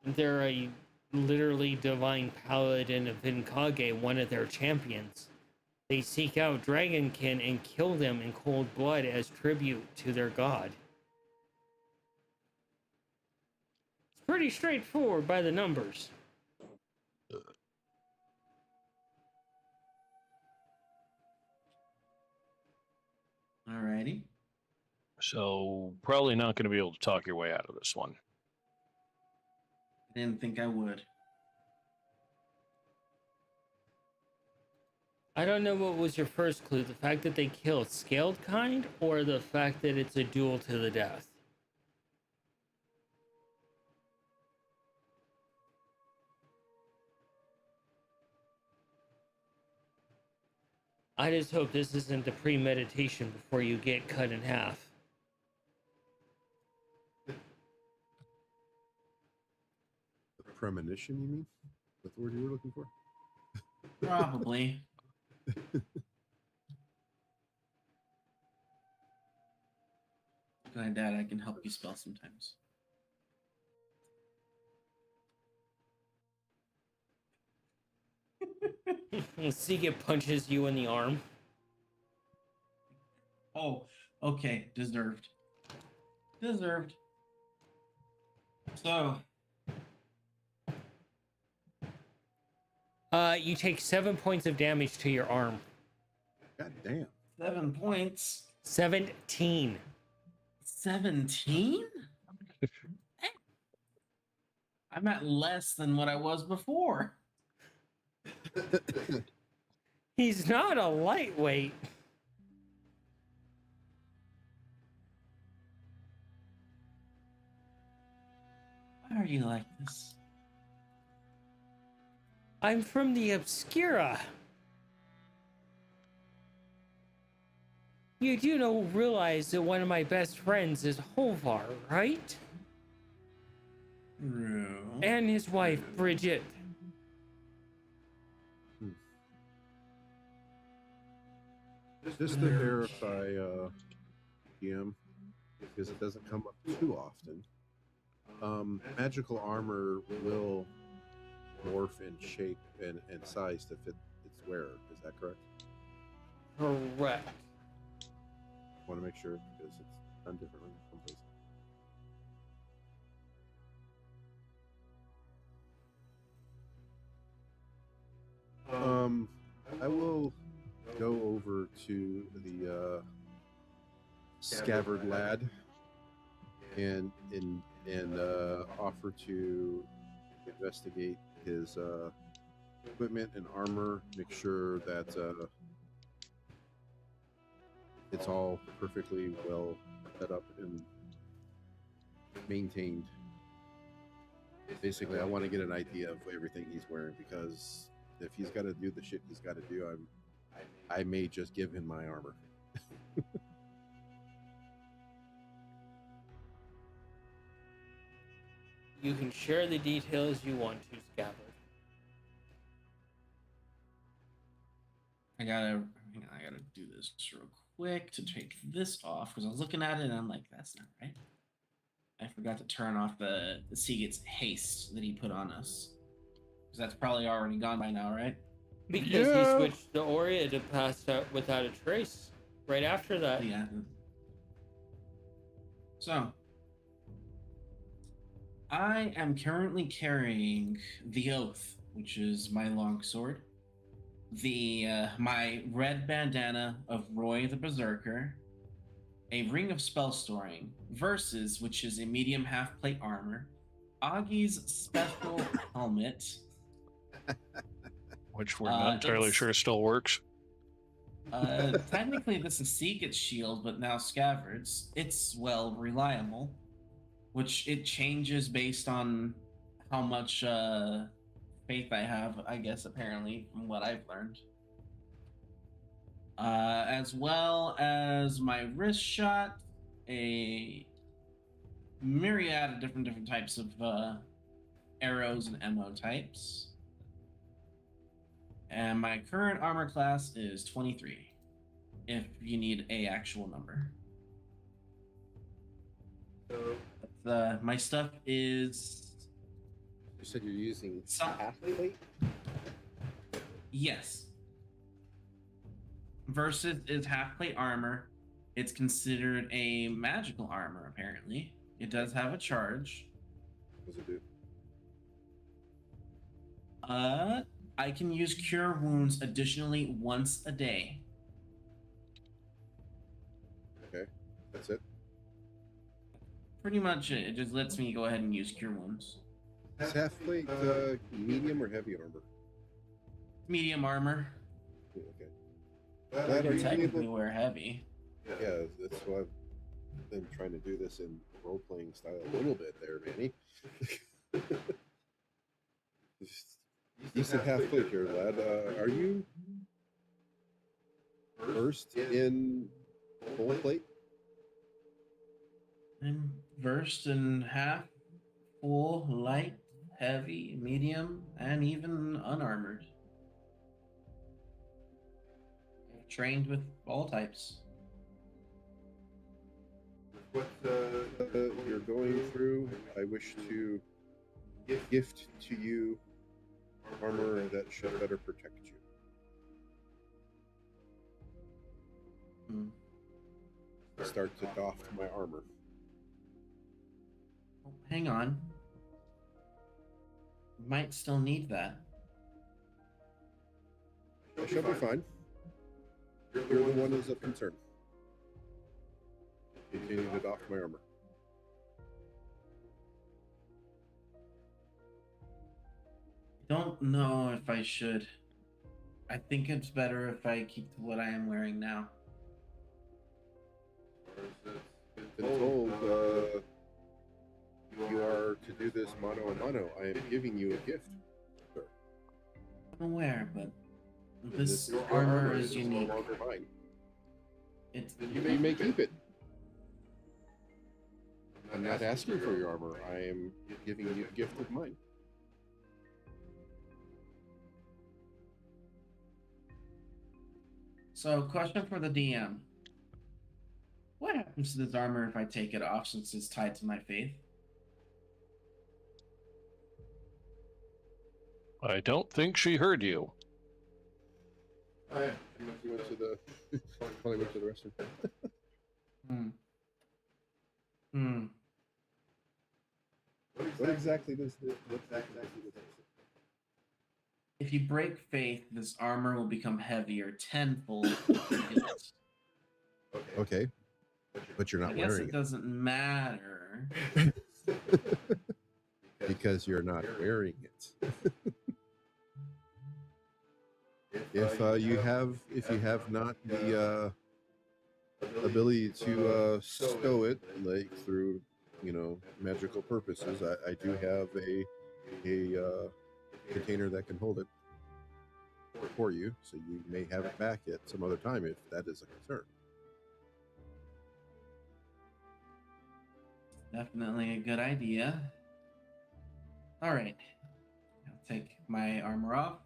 They're a literally divine paladin of Vinkage, one of their champions. They seek out dragonkin and kill them in cold blood as tribute to their god. It's pretty straightforward by the numbers. Alrighty. so probably not going to be able to talk your way out of this one. I didn't think I would. I don't know what was your first clue, the fact that they kill scaled kind, or the fact that it's a duel to the death? I just hope this isn't the premeditation before you get cut in half. The premonition, you mean? That's the word you were looking for? Probably. Glad, Dad, I can help you spell sometimes. Seagate punches you in the arm. Oh, okay. Deserved. Deserved. So, You take 7 points of damage to your arm. God damn. 7 points. 17. 17? I'm at less than what I was before. He's not a lightweight. Why are you like this? I'm from the Obscura. You do know, realize that one of my best friends is Hovar, right? True. And his wife, Bridget. Just to verify, GM, because it doesn't come up too often. Magical armor will morph in shape and size to fit its wearer. Is that correct? Correct. Want to make sure because it's done differently in some places. I will go over to the scabbard lad and offer to investigate his equipment and armor, make sure that it's all perfectly well set up and maintained. Basically, I want to get an idea of everything he's wearing, because if he's got to do the shit he's got to do, I may just give him my armor. You can share the details you want to, Scabbard. I gotta do this real quick to take this off, because I was looking at it and I'm like, that's not right. I forgot to turn off the Seagit's haste that he put on us. Because that's probably already gone by now, right? Because Yeah. he switched the Aurea to pass out without a trace right after that. Yeah. So, I am currently carrying the Oath, which is my longsword. My red bandana of Roy the Berserker, a ring of spell storing, Versus, which is a medium half plate armor, Augie's special helmet, Which we're not entirely it's- sure still works. Technically this is Seagit's shield, but now Scabbard's. It's reliable, which it changes based on how much faith I have, I guess, apparently, from what I've learned. As well as my wrist shot, a myriad of different types of arrows and ammo types. And my current armor class is 23, if you need a actual number. My stuff is... You said you're using Some- half plate? Yes. Versus is half plate armor. It's considered a magical armor, apparently. It does have a charge. What does it do? I can use cure wounds additionally once a day. Okay, that's it. Pretty much it just lets me go ahead and use cure wounds. Is half plate medium or heavy armor? Medium armor. Okay. I Glad, are can you technically able? wear heavy. Yeah, that's why I've been trying to do this in role playing style a little bit there, Manny. Decent half plate here, lad. Are you versed in full plate? I'm versed in half, full, light, heavy, medium, and even unarmored. I've trained with all types. What you're going through, I wish to gift to you armor that should better protect you. Start to doff my armor. Oh, hang on. Might still need that. I shall be fine. You're the one who's of concern. Continue to doff my armor. Don't know if I should. I think it's better if I keep to what I am wearing now. Been told you are to do this mano a mano. I am giving you a gift, sir. I'm aware, but And this your armor is no unique. longer mine. It's You may keep it. I'm not asking for your armor. I am giving you a gift of mine. So, question for the DM. What happens to this armor if I take it off since it's tied to my faith? I don't think she heard you. Oh, yeah. She went to the probably went to the restroom. What exactly does this? If you break faith, this armor will become heavier tenfold. Okay, but you're I not guess wearing it doesn't matter. because you're not wearing it. If you have not the ability to stow it like through magical purposes, I do have a container that can hold it for you, so you may have it back at some other time if that is a concern. Definitely a good idea. All right, I'll take my armor off,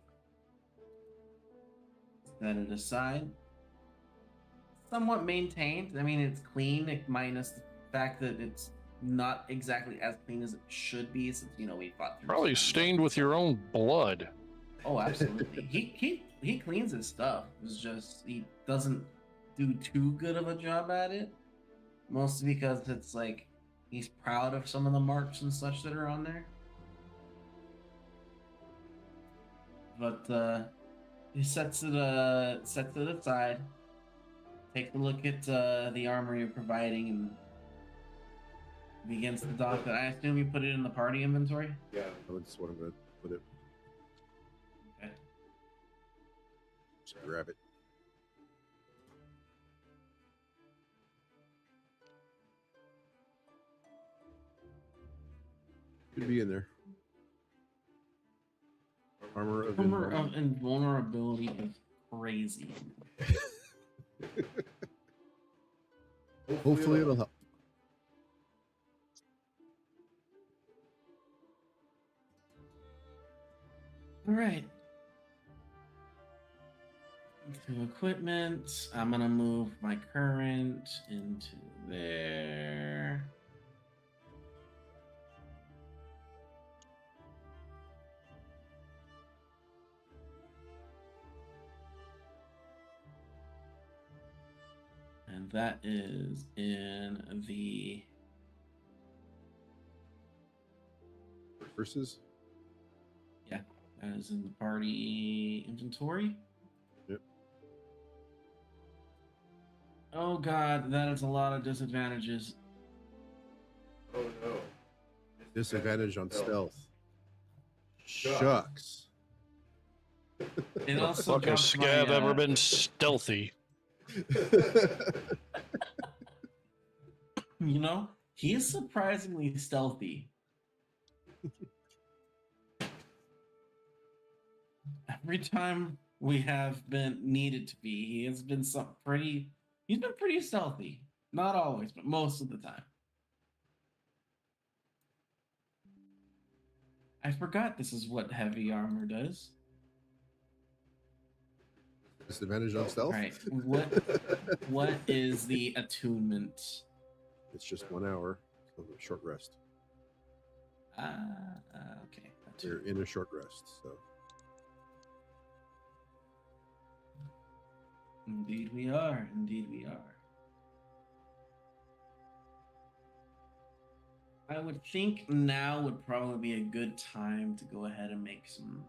set it aside. Somewhat maintained. I mean, it's clean, minus the fact that it's not exactly as clean as it should be, since we fought through. Probably stained with your own blood. Oh, absolutely. he cleans his stuff. It's just he doesn't do too good of a job at it. Mostly because it's like he's proud of some of the marks and such that are on there. But he sets it aside. Takes a look at the armor you're providing and begins to dock it. I assume you put it in the party inventory? Yeah, that's what I'm going to put it. Okay. Just grab it. Could be in there. Armor of invulnerability is crazy. Hopefully it'll help. All right. To equipment, I'm gonna move my current into there. And that is in the Versus? Yeah, that is in the party inventory. Yep. Oh god, that is a lot of disadvantages. Oh no. Disadvantage on stealth. Shucks. It also Fuck, has drops Scav my, ever been stealthy? He is surprisingly stealthy. Every time we have been needed to be, he has been he's been pretty stealthy. Not always, but most of the time. I forgot this is what heavy armor does. Disadvantage on stealth? Right. What is the attunement? It's just 1 hour of a short rest. Okay. You're in a short rest, so. Indeed we are. Indeed we are. I would think now would probably be a good time to go ahead and make some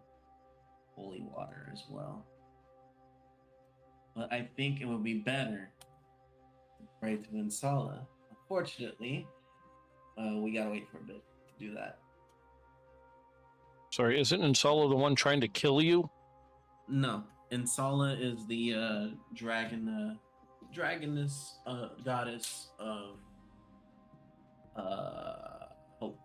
holy water as well. But I think it would be better to pray to Insala. Unfortunately, we gotta wait for a bit to do that. Sorry, isn't Insala the one trying to kill you? No, Insala is the dragoness goddess of hope.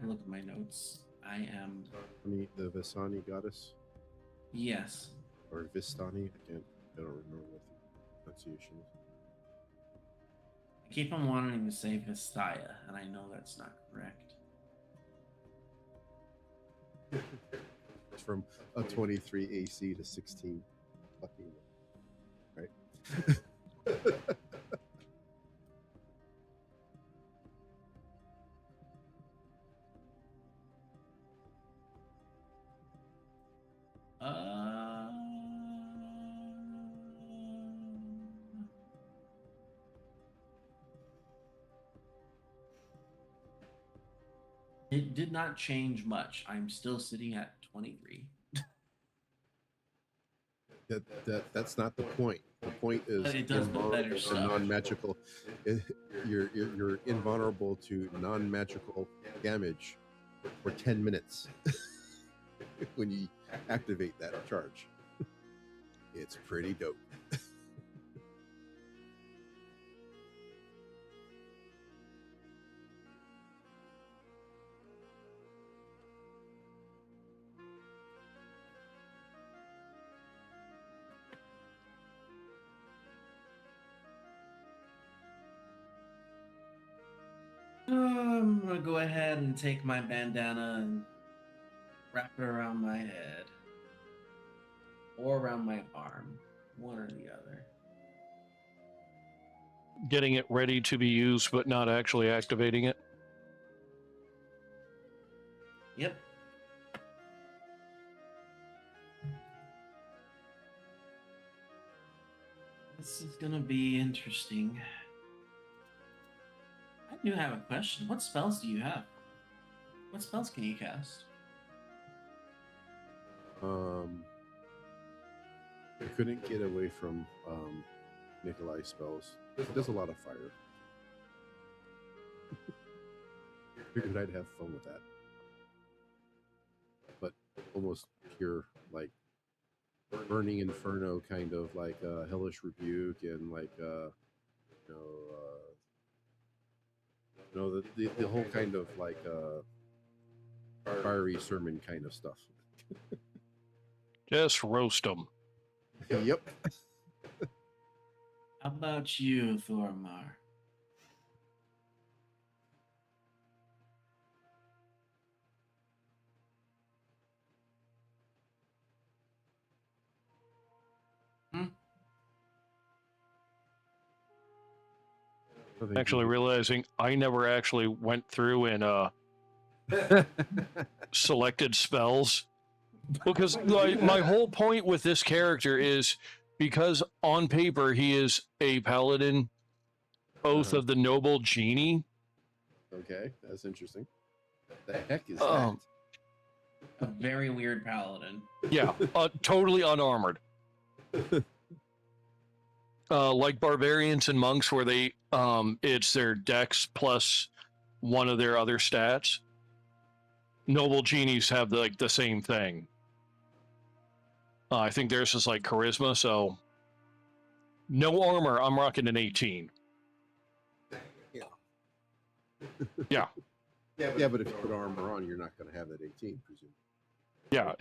Look at my notes. I am The Visani goddess, yes. or Vistani. I don't remember what the pronunciation is. I keep on wanting to say Vistaya, and I know that's not correct. It's from a 23 AC to 16 fucking, right? Uh, it did not change much. I'm still sitting at 23. That's not the point. The point is But it does the better invulnerable to stuff. non-magical. You're invulnerable to non-magical damage for 10 minutes when you activate that charge. It's pretty dope. I'm gonna go ahead and take my bandana and wrap it around my head or around my arm, one or the other. Getting it ready to be used, but not actually activating it. Yep. This is gonna be interesting. I do have a question. What spells do you have? What spells can you cast? I couldn't get away from Nikolai's spells. He does a lot of fire. Figured I'd have fun with that, but almost pure like burning inferno, kind of like hellish rebuke, and like the whole kind of like fiery sermon kind of stuff. Just roast them. Yep. How about you, Thormar? Actually realizing I never actually went through and selected spells, because like, my whole point with this character is because on paper he is a paladin, oath of the noble genie. Okay, that's interesting. The heck is that? A very weird paladin. Yeah, totally unarmored. Like barbarians and monks, where they it's their dex plus one of their other stats. Noble genies have the same thing. I think theirs is like charisma, so no armor. I'm rocking an 18. Yeah. Yeah. Yeah, but if you put armor on, you're not going to have that 18, presume. Yeah,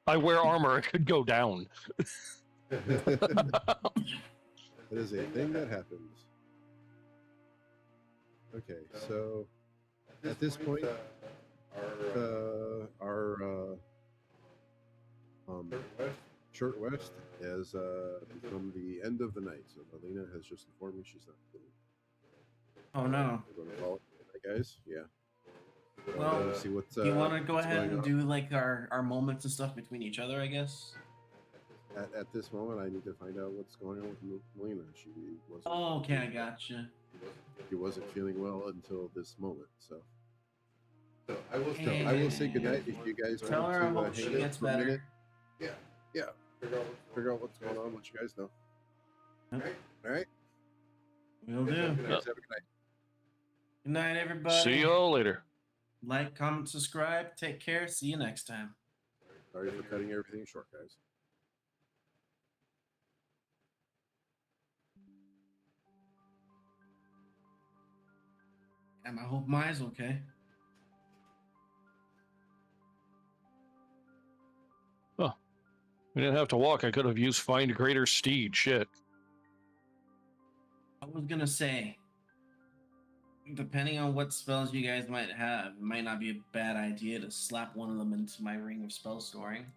I wear armor. It could go down. That is a thing that happens. Okay, so at this point, our short rest has become the end of the night. So Melina has just informed me she's not feeling. Oh no. We're going to call it tonight, guys. Yeah. Well, See what's, do you want to go what's ahead going and on. do like our moments and stuff between each other, I guess? At this moment, I need to find out what's going on with Melina. She wasn't. Oh, okay, I gotcha. She wasn't feeling well until this moment. So I will say goodnight if you guys Tell want her I to hope she hang out gets for a minute. better. Yeah. Figure out what's going on. Let you guys know. Yep. All right. Will do. You guys have a good night. Good night, everybody. See you all later. Like, comment, subscribe. Take care. See you next time. Sorry for cutting everything short, guys. And I hope Mai's okay. Oh, we didn't have to walk. I could have used Find Greater Steed. Shit. I was gonna say, depending on what spells you guys might have, it might not be a bad idea to slap one of them into my ring of spell storing.